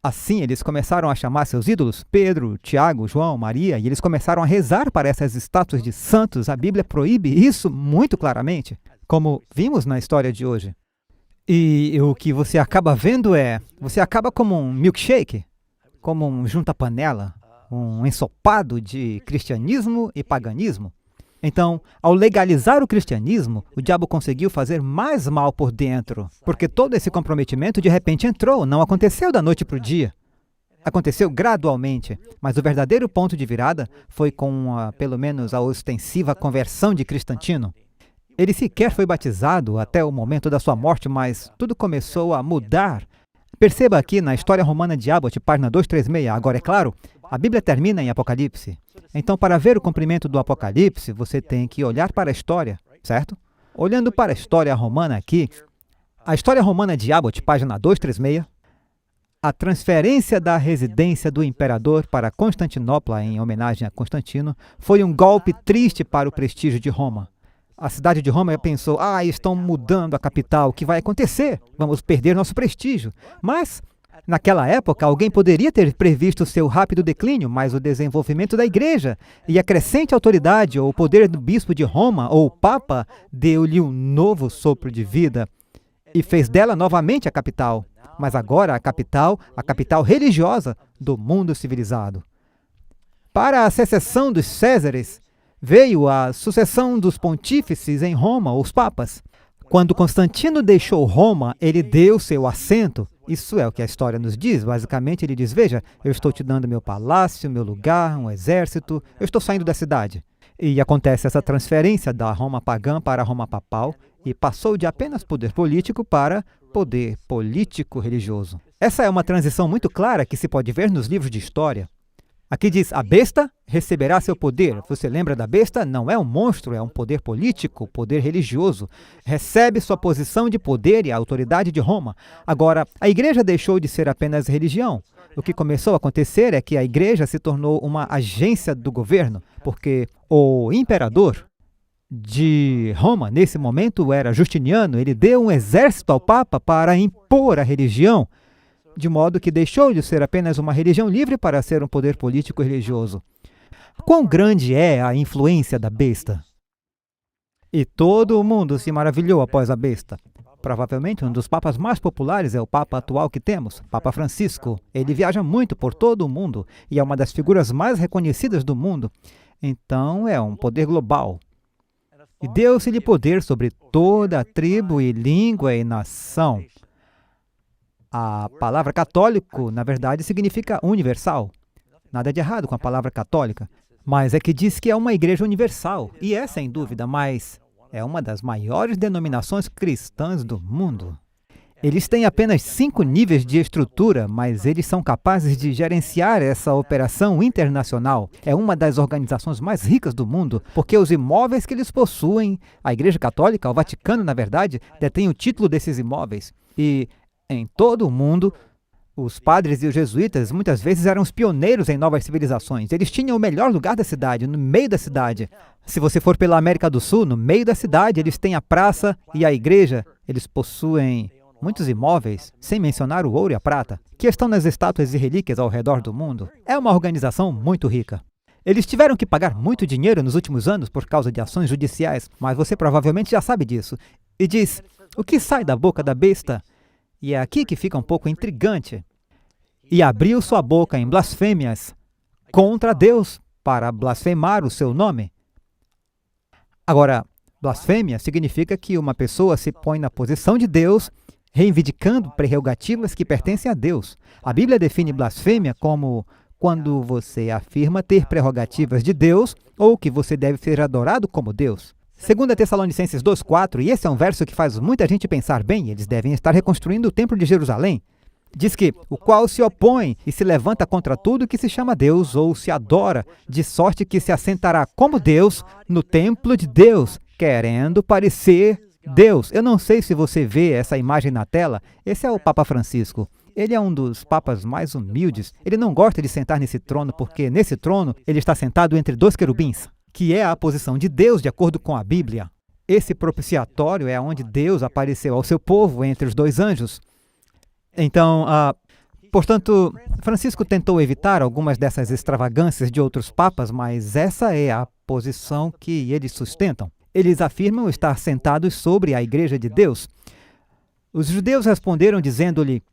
Assim, eles começaram a chamar seus ídolos, Pedro, Tiago, João, Maria, e eles começaram a rezar para essas estátuas de santos. A Bíblia proíbe isso muito claramente, como vimos na história de hoje. E o que você acaba vendo você acaba como um milkshake, como um junta-panela, um ensopado de cristianismo e paganismo. Então, ao legalizar o cristianismo, o diabo conseguiu fazer mais mal por dentro, porque todo esse comprometimento de repente entrou, não aconteceu da noite para o dia. Aconteceu gradualmente, mas o verdadeiro ponto de virada foi com, pelo menos, a ostensiva conversão de Constantino. Ele sequer foi batizado até o momento da sua morte, mas tudo começou a mudar. Perceba aqui na História Romana de Abbott, página 236. Agora, é claro, a Bíblia termina em Apocalipse. Então, para ver o cumprimento do Apocalipse, você tem que olhar para a história, certo? Olhando para a história romana aqui, a História Romana de Abbott, página 236, a transferência da residência do imperador para Constantinopla, em homenagem a Constantino, foi um golpe triste para o prestígio de Roma. A cidade de Roma pensou, estão mudando a capital, o que vai acontecer? Vamos perder nosso prestígio. Mas, naquela época, alguém poderia ter previsto seu rápido declínio, mas o desenvolvimento da igreja e a crescente autoridade ou o poder do bispo de Roma ou o papa deu-lhe um novo sopro de vida e fez dela novamente a capital. Mas agora a capital religiosa do mundo civilizado. Para a secessão dos Césares, veio a sucessão dos pontífices em Roma, os papas. Quando Constantino deixou Roma, ele deu seu assento. Isso é o que a história nos diz. Basicamente, ele diz, veja, eu estou te dando meu palácio, meu lugar, um exército, eu estou saindo da cidade. E acontece essa transferência da Roma pagã para a Roma papal e passou de apenas poder político para poder político-religioso. Essa é uma transição muito clara que se pode ver nos livros de história. Aqui diz, a besta receberá seu poder. Você lembra da besta? Não é um monstro, é um poder político, poder religioso. Recebe sua posição de poder e a autoridade de Roma. Agora, a igreja deixou de ser apenas religião. O que começou a acontecer é que a igreja se tornou uma agência do governo, porque o imperador de Roma, nesse momento, era Justiniano. Ele deu um exército ao Papa para impor a religião, de modo que deixou de ser apenas uma religião livre para ser um poder político e religioso. Quão grande é a influência da besta? E todo mundo se maravilhou após a besta. Provavelmente um dos papas mais populares é o papa atual que temos, Papa Francisco. Ele viaja muito por todo o mundo e é uma das figuras mais reconhecidas do mundo. Então é um poder global. E deu-se-lhe poder sobre toda a tribo e língua e nação. A palavra católico, na verdade, significa universal. Nada de errado com a palavra católica, mas é que diz que é uma igreja universal, e é sem dúvida, mas é uma das maiores denominações cristãs do mundo. Eles têm apenas 5 níveis de estrutura, mas eles são capazes de gerenciar essa operação internacional. É uma das organizações mais ricas do mundo, porque os imóveis que eles possuem, a Igreja Católica, o Vaticano, na verdade, detém o título desses imóveis. E em todo o mundo, os padres e os jesuítas muitas vezes eram os pioneiros em novas civilizações. Eles tinham o melhor lugar da cidade, no meio da cidade. Se você for pela América do Sul, no meio da cidade, eles têm a praça e a igreja. Eles possuem muitos imóveis, sem mencionar o ouro e a prata, que estão nas estátuas e relíquias ao redor do mundo. É uma organização muito rica. Eles tiveram que pagar muito dinheiro nos últimos anos por causa de ações judiciais, mas você provavelmente já sabe disso. E diz, O que sai da boca da besta? E é aqui que fica um pouco intrigante. E abriu sua boca em blasfêmias contra Deus, para blasfemar o seu nome. Agora, blasfêmia significa que uma pessoa se põe na posição de Deus, reivindicando prerrogativas que pertencem a Deus. A Bíblia define blasfêmia como quando você afirma ter prerrogativas de Deus ou que você deve ser adorado como Deus. 2 Tessalonicenses 2,4, e esse é um verso que faz muita gente pensar bem, eles devem estar reconstruindo o templo de Jerusalém. Diz que, o qual se opõe e se levanta contra tudo que se chama Deus ou se adora, de sorte que se assentará como Deus no templo de Deus, querendo parecer Deus. Eu não sei se você vê essa imagem na tela, esse é o Papa Francisco. Ele é um dos papas mais humildes. Ele não gosta de sentar nesse trono, porque nesse trono ele está sentado entre dois querubins, que é a posição de Deus de acordo com a Bíblia. Esse propiciatório é onde Deus apareceu ao seu povo entre os dois anjos. Então, portanto, Francisco tentou evitar algumas dessas extravagâncias de outros papas, mas essa é a posição que eles sustentam. Eles afirmam estar sentados sobre a Igreja de Deus. Os judeus responderam dizendo-lhe,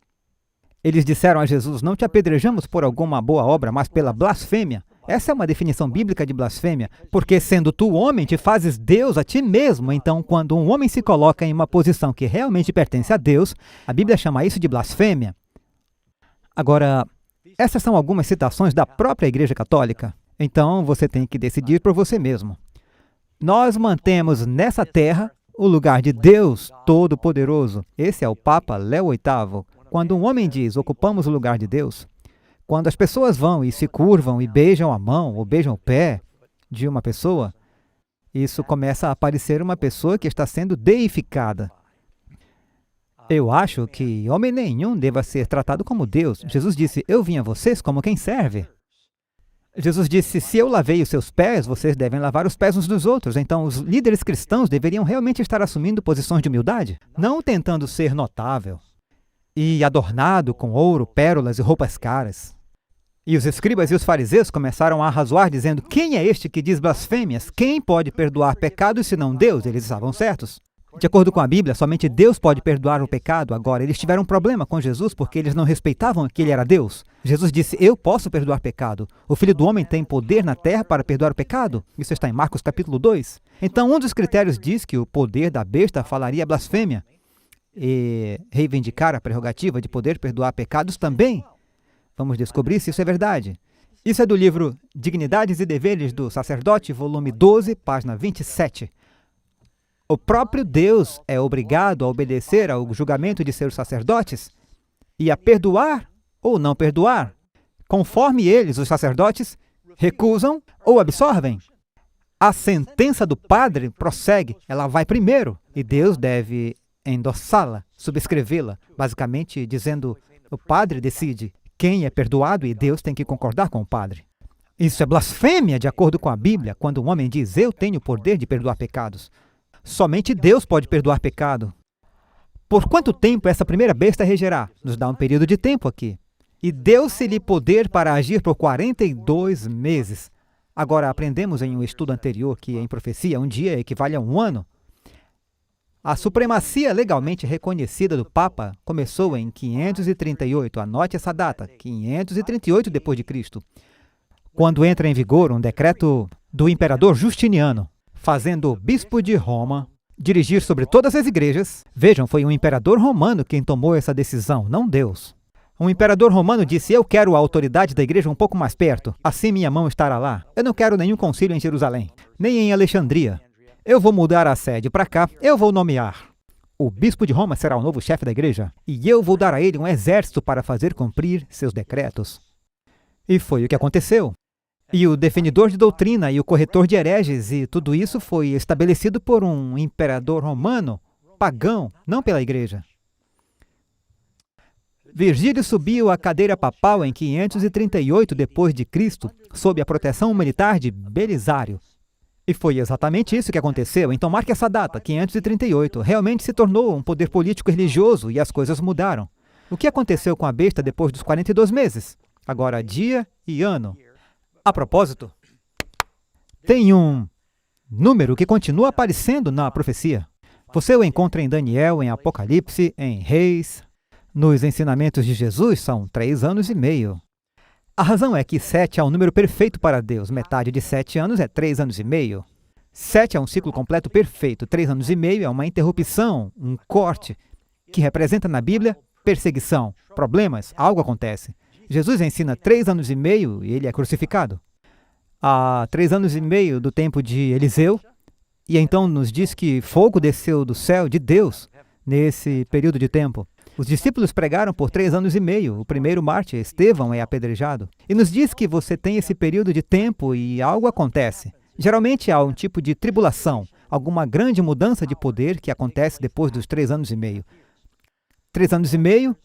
eles disseram a Jesus, não te apedrejamos por alguma boa obra, mas pela blasfêmia. Essa é uma definição bíblica de blasfêmia, porque sendo tu homem, te fazes Deus a ti mesmo. Então, quando um homem se coloca em uma posição que realmente pertence a Deus, a Bíblia chama isso de blasfêmia. Agora, essas são algumas citações da própria Igreja Católica. Então, você tem que decidir por você mesmo. Nós mantemos nessa terra o lugar de Deus Todo-Poderoso. Esse é o Papa Léo VIII. Quando um homem diz, ocupamos o lugar de Deus, quando as pessoas vão e se curvam e beijam a mão ou beijam o pé de uma pessoa, isso começa a parecer uma pessoa que está sendo deificada. Eu acho que homem nenhum deva ser tratado como Deus. Jesus disse, eu vim a vocês como quem serve. Jesus disse, se eu lavei os seus pés, vocês devem lavar os pés uns dos outros. Então, os líderes cristãos deveriam realmente estar assumindo posições de humildade, não tentando ser notável e adornado com ouro, pérolas e roupas caras. E os escribas e os fariseus começaram a arrazoar, dizendo, quem é este que diz blasfêmias? Quem pode perdoar pecados senão Deus? Eles estavam certos. De acordo com a Bíblia, somente Deus pode perdoar o pecado. Agora, eles tiveram um problema com Jesus porque eles não respeitavam que ele era Deus. Jesus disse, eu posso perdoar pecado. O Filho do Homem tem poder na terra para perdoar o pecado. Isso está em Marcos capítulo 2. Então, um dos critérios diz que o poder da besta falaria blasfêmia. E reivindicar a prerrogativa de poder perdoar pecados também. Vamos descobrir se isso é verdade. Isso é do livro Dignidades e Deveres do Sacerdote, volume 12, página 27. O próprio Deus é obrigado a obedecer ao julgamento de seus sacerdotes e a perdoar ou não perdoar, conforme eles, os sacerdotes, recusam ou absorvem. A sentença do padre prossegue, ela vai primeiro, e Deus deve endossá-la, subscrevê-la, basicamente dizendo, o padre decide quem é perdoado e Deus tem que concordar com o padre. Isso é blasfêmia de acordo com a Bíblia, quando um homem diz, eu tenho o poder de perdoar pecados. Somente Deus pode perdoar pecado. Por quanto tempo essa primeira besta regerá? Nos dá um período de tempo aqui. E deu-se-lhe poder para agir por 42 meses. Agora, aprendemos em um estudo anterior que em profecia um dia equivale a um ano. A supremacia legalmente reconhecida do Papa começou em 538, anote essa data, 538 d.C., quando entra em vigor um decreto do imperador Justiniano, fazendo o bispo de Roma dirigir sobre todas as igrejas. Vejam, foi um imperador romano quem tomou essa decisão, não Deus. Um imperador romano disse, eu quero a autoridade da igreja um pouco mais perto, assim minha mão estará lá. Eu não quero nenhum concílio em Jerusalém, nem em Alexandria. Eu vou mudar a sede para cá, eu vou nomear. O bispo de Roma será o novo chefe da igreja, e eu vou dar a ele um exército para fazer cumprir seus decretos. E foi o que aconteceu. E o definidor de doutrina e o corretor de hereges, e tudo isso foi estabelecido por um imperador romano, pagão, não pela igreja. Virgílio subiu à cadeira papal em 538 d.C., sob a proteção militar de Belisário. E foi exatamente isso que aconteceu. Então marque essa data, 538. Realmente se tornou um poder político e religioso e as coisas mudaram. O que aconteceu com a besta depois dos 42 meses? Agora, dia e ano. A propósito, tem um número que continua aparecendo na profecia. Você o encontra em Daniel, em Apocalipse, em Reis. Nos ensinamentos de Jesus são 3 anos e meio. A razão é que 7 é um número perfeito para Deus. Metade de 7 anos é 3 anos e meio. 7 é um ciclo completo perfeito. 3 anos e meio é uma interrupção, um corte, que representa na Bíblia perseguição, problemas, algo acontece. Jesus ensina 3 anos e meio e ele é crucificado. Há 3 anos e meio do tempo de Eliseu, e então nos diz que fogo desceu do céu de Deus nesse período de tempo. Os discípulos pregaram por 3 anos e meio. O primeiro mártir, Estevão, é apedrejado. E nos diz que você tem esse período de tempo e algo acontece. Geralmente há um tipo de tribulação, alguma grande mudança de poder que acontece depois dos 3 anos e meio. 3 anos e meio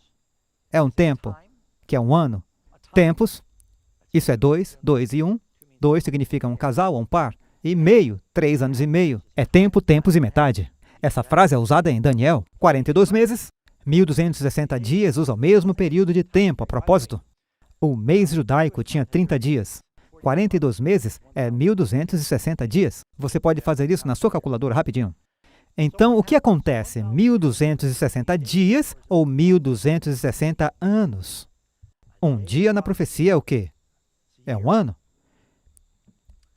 é um tempo, que é um ano. Tempos, isso é 2, 2 e 1. 2 significa um casal ou um par. E meio, 3 anos e meio, é tempo, tempos e metade. Essa frase é usada em Daniel. 42 meses, 1260 dias usa o mesmo período de tempo. A propósito, o mês judaico tinha 30 dias. 42 meses é 1260 dias. Você pode fazer isso na sua calculadora rapidinho. Então, o que acontece? 1260 dias ou 1260 anos? Um dia na profecia é o quê? É um ano.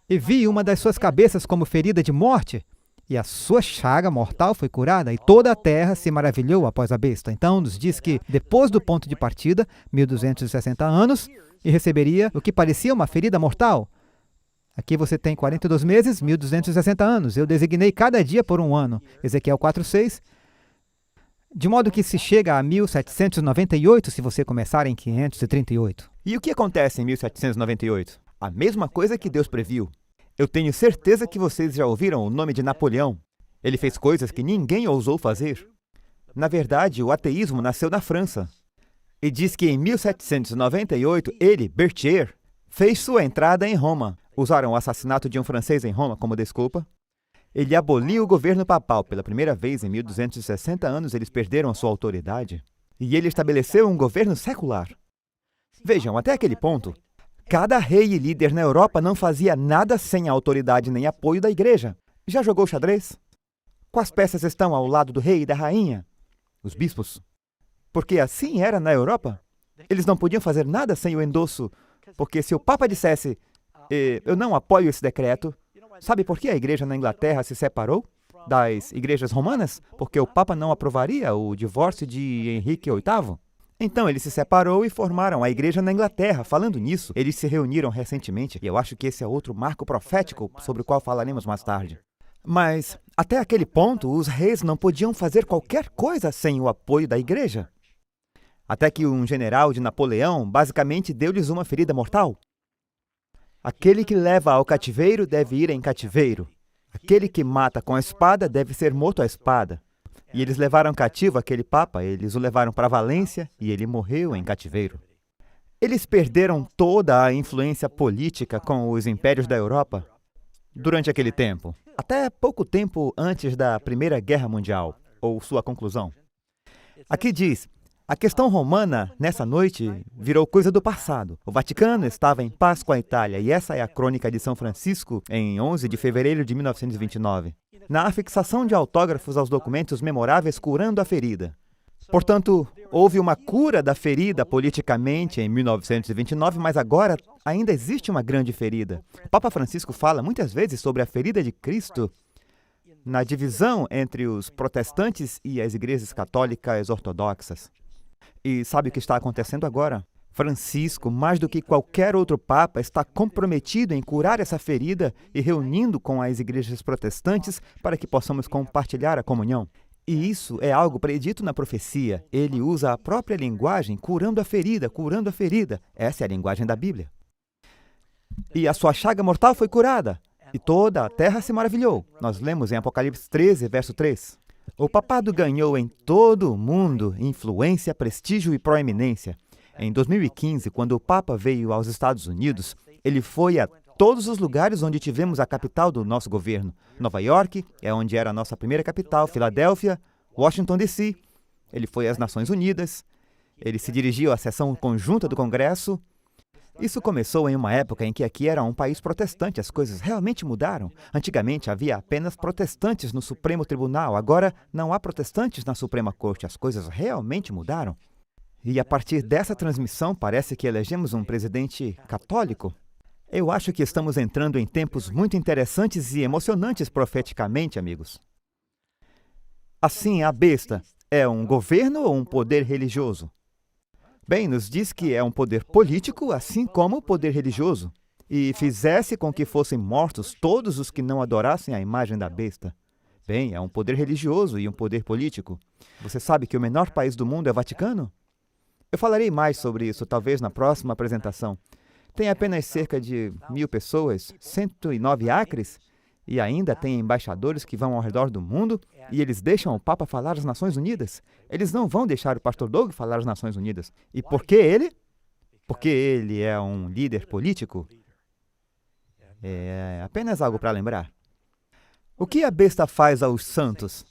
E vi uma das suas cabeças como ferida de morte, e a sua chaga mortal foi curada, e toda a terra se maravilhou após a besta. Então, nos diz que, depois do ponto de partida, 1260 anos, e receberia o que parecia uma ferida mortal. Aqui você tem 42 meses, 1260 anos. Eu designei cada dia por um ano. Ezequiel 4:6. De modo que se chega a 1798 se você começar em 538. E o que acontece em 1798? A mesma coisa que Deus previu. Eu tenho certeza que vocês já ouviram o nome de Napoleão. Ele fez coisas que ninguém ousou fazer. Na verdade, o ateísmo nasceu na França. E diz que em 1798, ele, Berthier, fez sua entrada em Roma. Usaram o assassinato de um francês em Roma como desculpa. Ele aboliu o governo papal. Pela primeira vez em 1260 anos, eles perderam sua autoridade. E ele estabeleceu um governo secular. Vejam, até aquele ponto, cada rei e líder na Europa não fazia nada sem a autoridade nem apoio da igreja. Já jogou xadrez? Quais peças estão ao lado do rei e da rainha? Os bispos. Porque assim era na Europa. Eles não podiam fazer nada sem o endosso, porque se o Papa dissesse, eu não apoio esse decreto, sabe por que a igreja na Inglaterra se separou das igrejas romanas? Porque o Papa não aprovaria o divórcio de Henrique VIII. Então ele se separou e formaram a igreja na Inglaterra. Falando nisso, eles se reuniram recentemente, e eu acho que esse é outro marco profético sobre o qual falaremos mais tarde. Mas, até aquele ponto, os reis não podiam fazer qualquer coisa sem o apoio da igreja. Até que um general de Napoleão basicamente deu-lhes uma ferida mortal. Aquele que leva ao cativeiro deve ir em cativeiro. Aquele que mata com a espada deve ser morto à espada. E eles levaram cativo aquele papa, eles o levaram para Valência e ele morreu em cativeiro. Eles perderam toda a influência política com os impérios da Europa durante aquele tempo, até pouco tempo antes da Primeira Guerra Mundial, ou sua conclusão. Aqui diz, a questão romana, nessa noite, virou coisa do passado. O Vaticano estava em paz com a Itália, e essa é a crônica de São Francisco, em 11 de fevereiro de 1929. Na afixação de autógrafos aos documentos memoráveis curando a ferida. Portanto, houve uma cura da ferida politicamente em 1929, mas agora ainda existe uma grande ferida. O Papa Francisco fala muitas vezes sobre a ferida de Cristo na divisão entre os protestantes e as igrejas católicas ortodoxas. E sabe o que está acontecendo agora? Francisco, mais do que qualquer outro papa, está comprometido em curar essa ferida e reunindo com as igrejas protestantes para que possamos compartilhar a comunhão. E isso é algo predito na profecia. Ele usa a própria linguagem, curando a ferida, curando a ferida. Essa é a linguagem da Bíblia. E a sua chaga mortal foi curada, e toda a terra se maravilhou. Nós lemos em Apocalipse 13, verso 3. O papado ganhou em todo o mundo influência, prestígio e proeminência. Em 2015, quando o Papa veio aos Estados Unidos, ele foi a todos os lugares onde tivemos a capital do nosso governo. Nova York é onde era a nossa primeira capital, Filadélfia, Washington, D.C. Ele foi às Nações Unidas, ele se dirigiu à sessão conjunta do Congresso, Isso começou em uma época em que aqui era um país protestante. As coisas realmente mudaram. Antigamente havia apenas protestantes no Supremo Tribunal. Agora não há protestantes na Suprema Corte. As coisas realmente mudaram. E a partir dessa transmissão, parece que elegemos um presidente católico. Eu acho que estamos entrando em tempos muito interessantes e emocionantes profeticamente, amigos. Assim, a besta é um governo ou um poder religioso? Bem, nos diz que é um poder político, assim como o poder religioso, e fizesse com que fossem mortos todos os que não adorassem a imagem da besta. Bem, é um poder religioso e um poder político. Você sabe que o menor país do mundo é o Vaticano? Eu falarei mais sobre isso, talvez na próxima apresentação. Tem apenas cerca de 1.000 pessoas, 109 acres, e ainda tem embaixadores que vão ao redor do mundo e eles deixam o Papa falar às Nações Unidas. Eles não vão deixar o Pastor Doug falar às Nações Unidas. E por que ele? Porque ele é um líder político? É apenas algo para lembrar. O que a besta faz aos santos?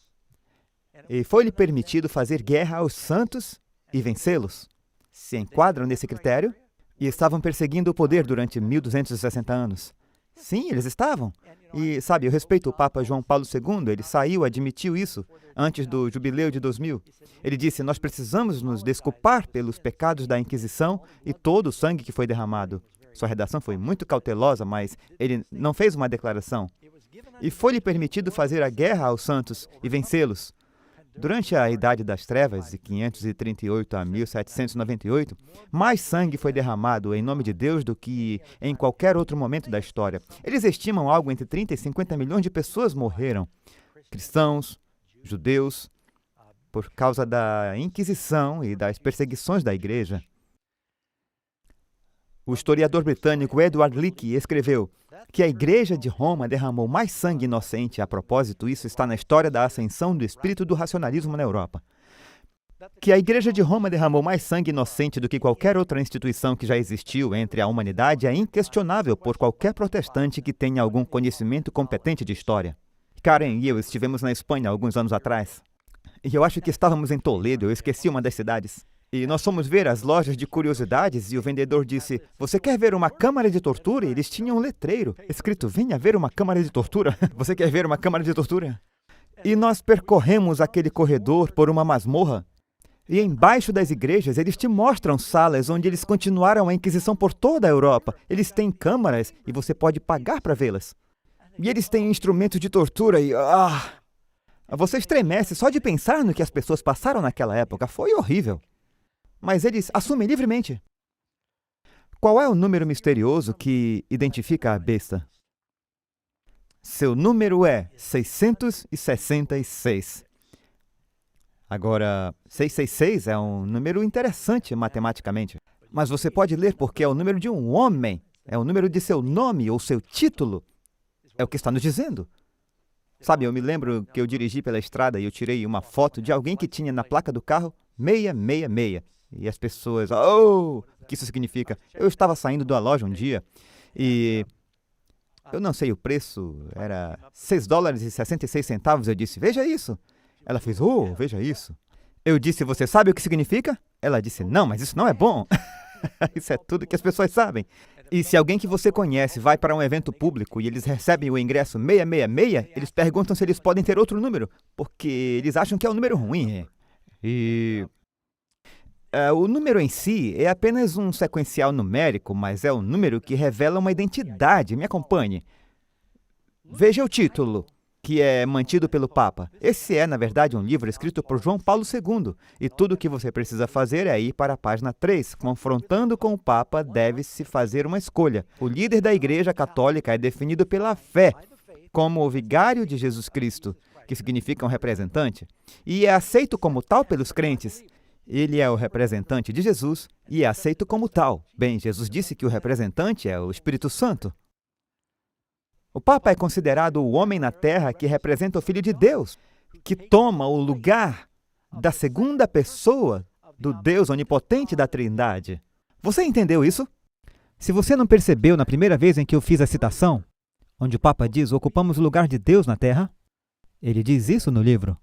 E foi-lhe permitido fazer guerra aos santos e vencê-los? Se enquadram nesse critério? E estavam perseguindo o poder durante 1260 anos. Sim, eles estavam. E, sabe, eu respeito o Papa João Paulo II, ele saiu, admitiu isso, antes do jubileu de 2000. Ele disse, nós precisamos nos desculpar pelos pecados da Inquisição e todo o sangue que foi derramado. Sua redação foi muito cautelosa, mas ele não fez uma declaração. E foi-lhe permitido fazer a guerra aos santos e vencê-los. Durante a Idade das Trevas, de 538 a 1798, mais sangue foi derramado em nome de Deus do que em qualquer outro momento da história. Eles estimam algo entre 30 e 50 milhões de pessoas morreram. Cristãos, judeus, por causa da Inquisição e das perseguições da Igreja. O historiador britânico Edward Leake escreveu que a Igreja de Roma derramou mais sangue inocente. A propósito, isso está na história da ascensão do espírito do racionalismo na Europa. Que a Igreja de Roma derramou mais sangue inocente do que qualquer outra instituição que já existiu entre a humanidade é inquestionável por qualquer protestante que tenha algum conhecimento competente de história. Karen e eu estivemos na Espanha alguns anos atrás. E eu acho que estávamos em Toledo, eu esqueci uma das cidades. E nós fomos ver as lojas de curiosidades e o vendedor disse, você quer ver uma câmara de tortura? E eles tinham um letreiro escrito, venha ver uma câmara de tortura. Você quer ver uma câmara de tortura? E nós percorremos aquele corredor por uma masmorra. E embaixo das igrejas eles te mostram salas onde eles continuaram a Inquisição por toda a Europa. Eles têm câmaras e você pode pagar para vê-las. E eles têm instrumentos de tortura e... você estremece só de pensar no que as pessoas passaram naquela época. Foi horrível. Mas eles assumem livremente. Qual é o número misterioso que identifica a besta? Seu número é 666. Agora, 666 é um número interessante matematicamente. Mas você pode ler porque é o número de um homem. É o número de seu nome ou seu título. É o que está nos dizendo. Sabe, eu me lembro que eu dirigi pela estrada e eu tirei uma foto de alguém que tinha na placa do carro 666. E as pessoas, o que isso significa? Eu estava saindo da loja um dia e eu não sei o preço, era $6,66. Eu disse, veja isso. Ela fez, veja isso. Eu disse, você sabe o que significa? Ela disse, não, mas isso não é bom. Isso é tudo que as pessoas sabem. E se alguém que você conhece vai para um evento público e eles recebem o ingresso 666, eles perguntam se eles podem ter outro número, porque eles acham que é um número ruim. O número em si é apenas um sequencial numérico, mas é um número que revela uma identidade. Me acompanhe. Veja o título, que é mantido pelo Papa. Esse é, na verdade, um livro escrito por João Paulo II. E tudo o que você precisa fazer é ir para a página 3. Confrontando com o Papa, deve-se fazer uma escolha. O líder da Igreja Católica é definido pela fé, como o vigário de Jesus Cristo, que significa um representante, e é aceito como tal pelos crentes. Ele é o representante de Jesus e é aceito como tal. Bem, Jesus disse que o representante é o Espírito Santo. O Papa é considerado o homem na terra que representa o Filho de Deus, que toma o lugar da segunda pessoa do Deus onipotente da Trindade. Você entendeu isso? Se você não percebeu na primeira vez em que eu fiz a citação, onde o Papa diz, ocupamos o lugar de Deus na terra, ele diz isso no livro.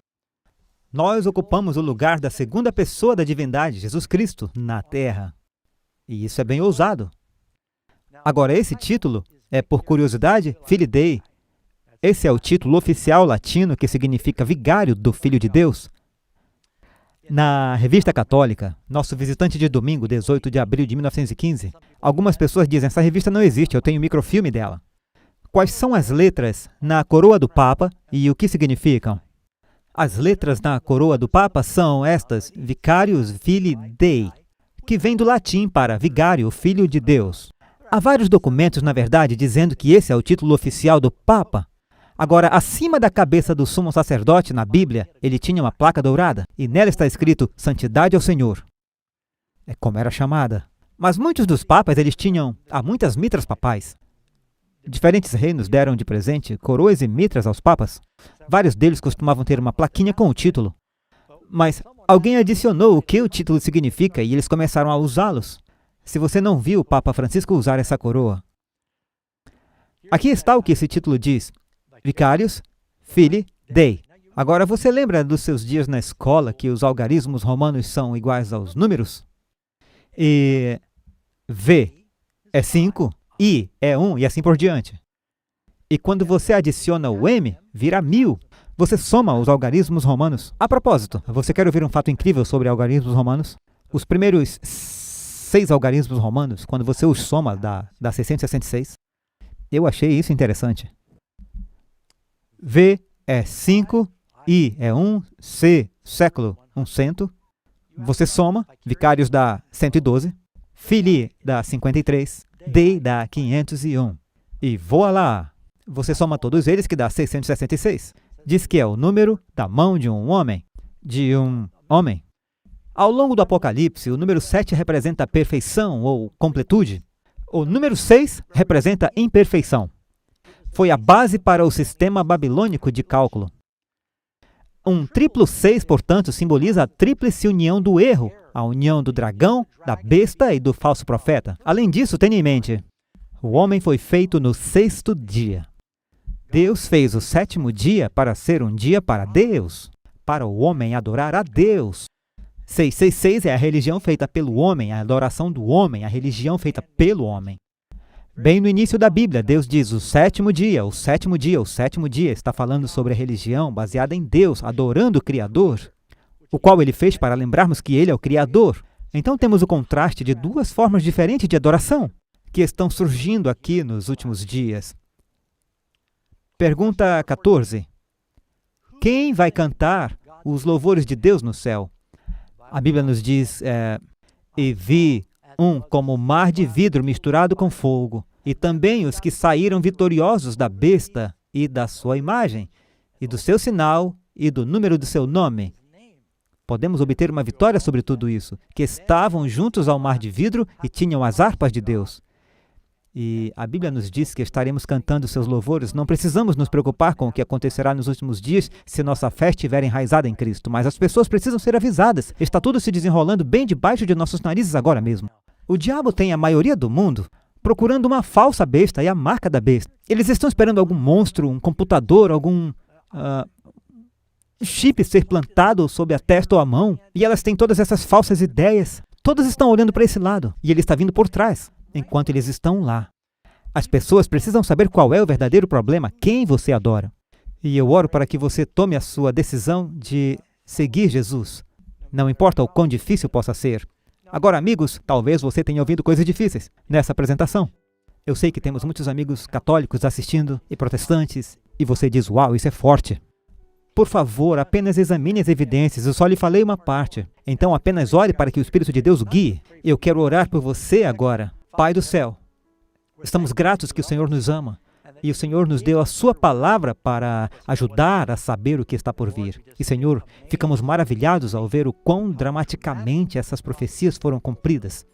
Nós ocupamos o lugar da segunda pessoa da divindade, Jesus Cristo, na terra. E isso é bem ousado. Agora, esse título é, por curiosidade, Filii Dei. Esse é o título oficial latino que significa vigário do Filho de Deus. Na Revista Católica, nosso visitante de domingo, 18 de abril de 1915, algumas pessoas dizem, essa revista não existe, eu tenho um microfilme dela. Quais são as letras na coroa do Papa e o que significam? As letras na coroa do Papa são estas, Vicarius Filii Dei, que vem do latim para vigário, filho de Deus. Há vários documentos, na verdade, dizendo que esse é o título oficial do Papa. Agora, acima da cabeça do sumo sacerdote, na Bíblia, ele tinha uma placa dourada, e nela está escrito, Santidade ao Senhor. É como era chamada. Mas muitos dos papas, eles tinham muitas mitras papais. Diferentes reinos deram de presente coroas e mitras aos papas. Vários deles costumavam ter uma plaquinha com o título. Mas alguém adicionou o que o título significa e eles começaram a usá-los. Se você não viu o Papa Francisco usar essa coroa. Aqui está o que esse título diz. Vicarius Filii Dei. Agora, você lembra dos seus dias na escola que os algarismos romanos são iguais aos números? E V é 5, I é 1 e assim por diante. E quando você adiciona o M, vira 1000. Você soma os algarismos romanos. A propósito, você quer ouvir um fato incrível sobre algarismos romanos? Os primeiros 6 algarismos romanos, quando você os soma, dá 666. Eu achei isso interessante. V é 5, I é 1, C, século, 100. Você soma, Vicarius dá 112, Filii dá 53, Dei dá 501. E voilá! Você soma todos eles que dá 666. Diz que é o número da mão de um homem. Ao longo do Apocalipse, o número 7 representa a perfeição ou completude. O número 6 representa imperfeição. Foi a base para o sistema babilônico de cálculo. Um triplo 6, portanto, simboliza a tríplice união do erro, a união do dragão, da besta e do falso profeta. Além disso, tenha em mente, o homem foi feito no 6º dia. Deus fez o 7º dia para ser um dia para Deus, para o homem adorar a Deus. 666 é a religião feita pelo homem, a adoração do homem, a religião feita pelo homem. Bem no início da Bíblia, Deus diz o 7º dia, o 7º dia, o 7º dia. Está falando sobre a religião baseada em Deus, adorando o Criador, o qual Ele fez para lembrarmos que Ele é o Criador. Então temos o contraste de duas formas diferentes de adoração que estão surgindo aqui nos últimos dias. Pergunta 14. Quem vai cantar os louvores de Deus no céu? A Bíblia nos diz, e vi um como mar de vidro misturado com fogo, e também os que saíram vitoriosos da besta e da sua imagem, e do seu sinal e do número do seu nome. Podemos obter uma vitória sobre tudo isso, que estavam juntos ao mar de vidro e tinham as harpas de Deus. E a Bíblia nos diz que estaremos cantando seus louvores. Não precisamos nos preocupar com o que acontecerá nos últimos dias se nossa fé estiver enraizada em Cristo, mas as pessoas precisam ser avisadas. Está tudo se desenrolando bem debaixo de nossos narizes agora mesmo. O diabo tem a maioria do mundo procurando uma falsa besta e a marca da besta. Eles estão esperando algum monstro, um computador, algum chip ser plantado sob a testa ou a mão, e elas têm todas essas falsas ideias. Todas estão olhando para esse lado, e ele está vindo por trás, enquanto eles estão lá. As pessoas precisam saber qual é o verdadeiro problema, quem você adora. E eu oro para que você tome a sua decisão de seguir Jesus. Não importa o quão difícil possa ser. Agora, amigos, talvez você tenha ouvido coisas difíceis nessa apresentação. Eu sei que temos muitos amigos católicos assistindo e protestantes, e você diz, uau, isso é forte. Por favor, apenas examine as evidências, eu só lhe falei uma parte. Então apenas ore para que o Espírito de Deus o guie. Eu quero orar por você agora. Pai do céu, estamos gratos que o Senhor nos ama. E o Senhor nos deu a sua palavra para ajudar a saber o que está por vir. E, Senhor, ficamos maravilhados ao ver o quão dramaticamente essas profecias foram cumpridas.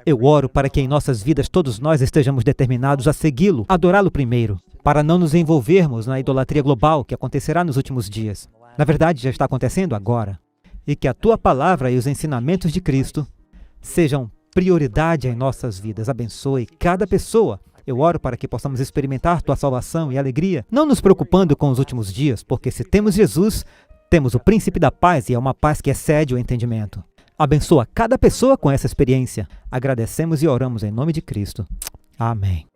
Eu oro para que em nossas vidas todos nós estejamos determinados a segui-lo, adorá-lo primeiro, para não nos envolvermos na idolatria global que acontecerá nos últimos dias. Na verdade, já está acontecendo agora. E que a tua palavra e os ensinamentos de Cristo sejam prioridade em nossas vidas. Abençoe cada pessoa. Eu oro para que possamos experimentar tua salvação e alegria, não nos preocupando com os últimos dias, porque se temos Jesus, temos o príncipe da paz e é uma paz que excede o entendimento. Abençoa cada pessoa com essa experiência. Agradecemos e oramos em nome de Cristo. Amém.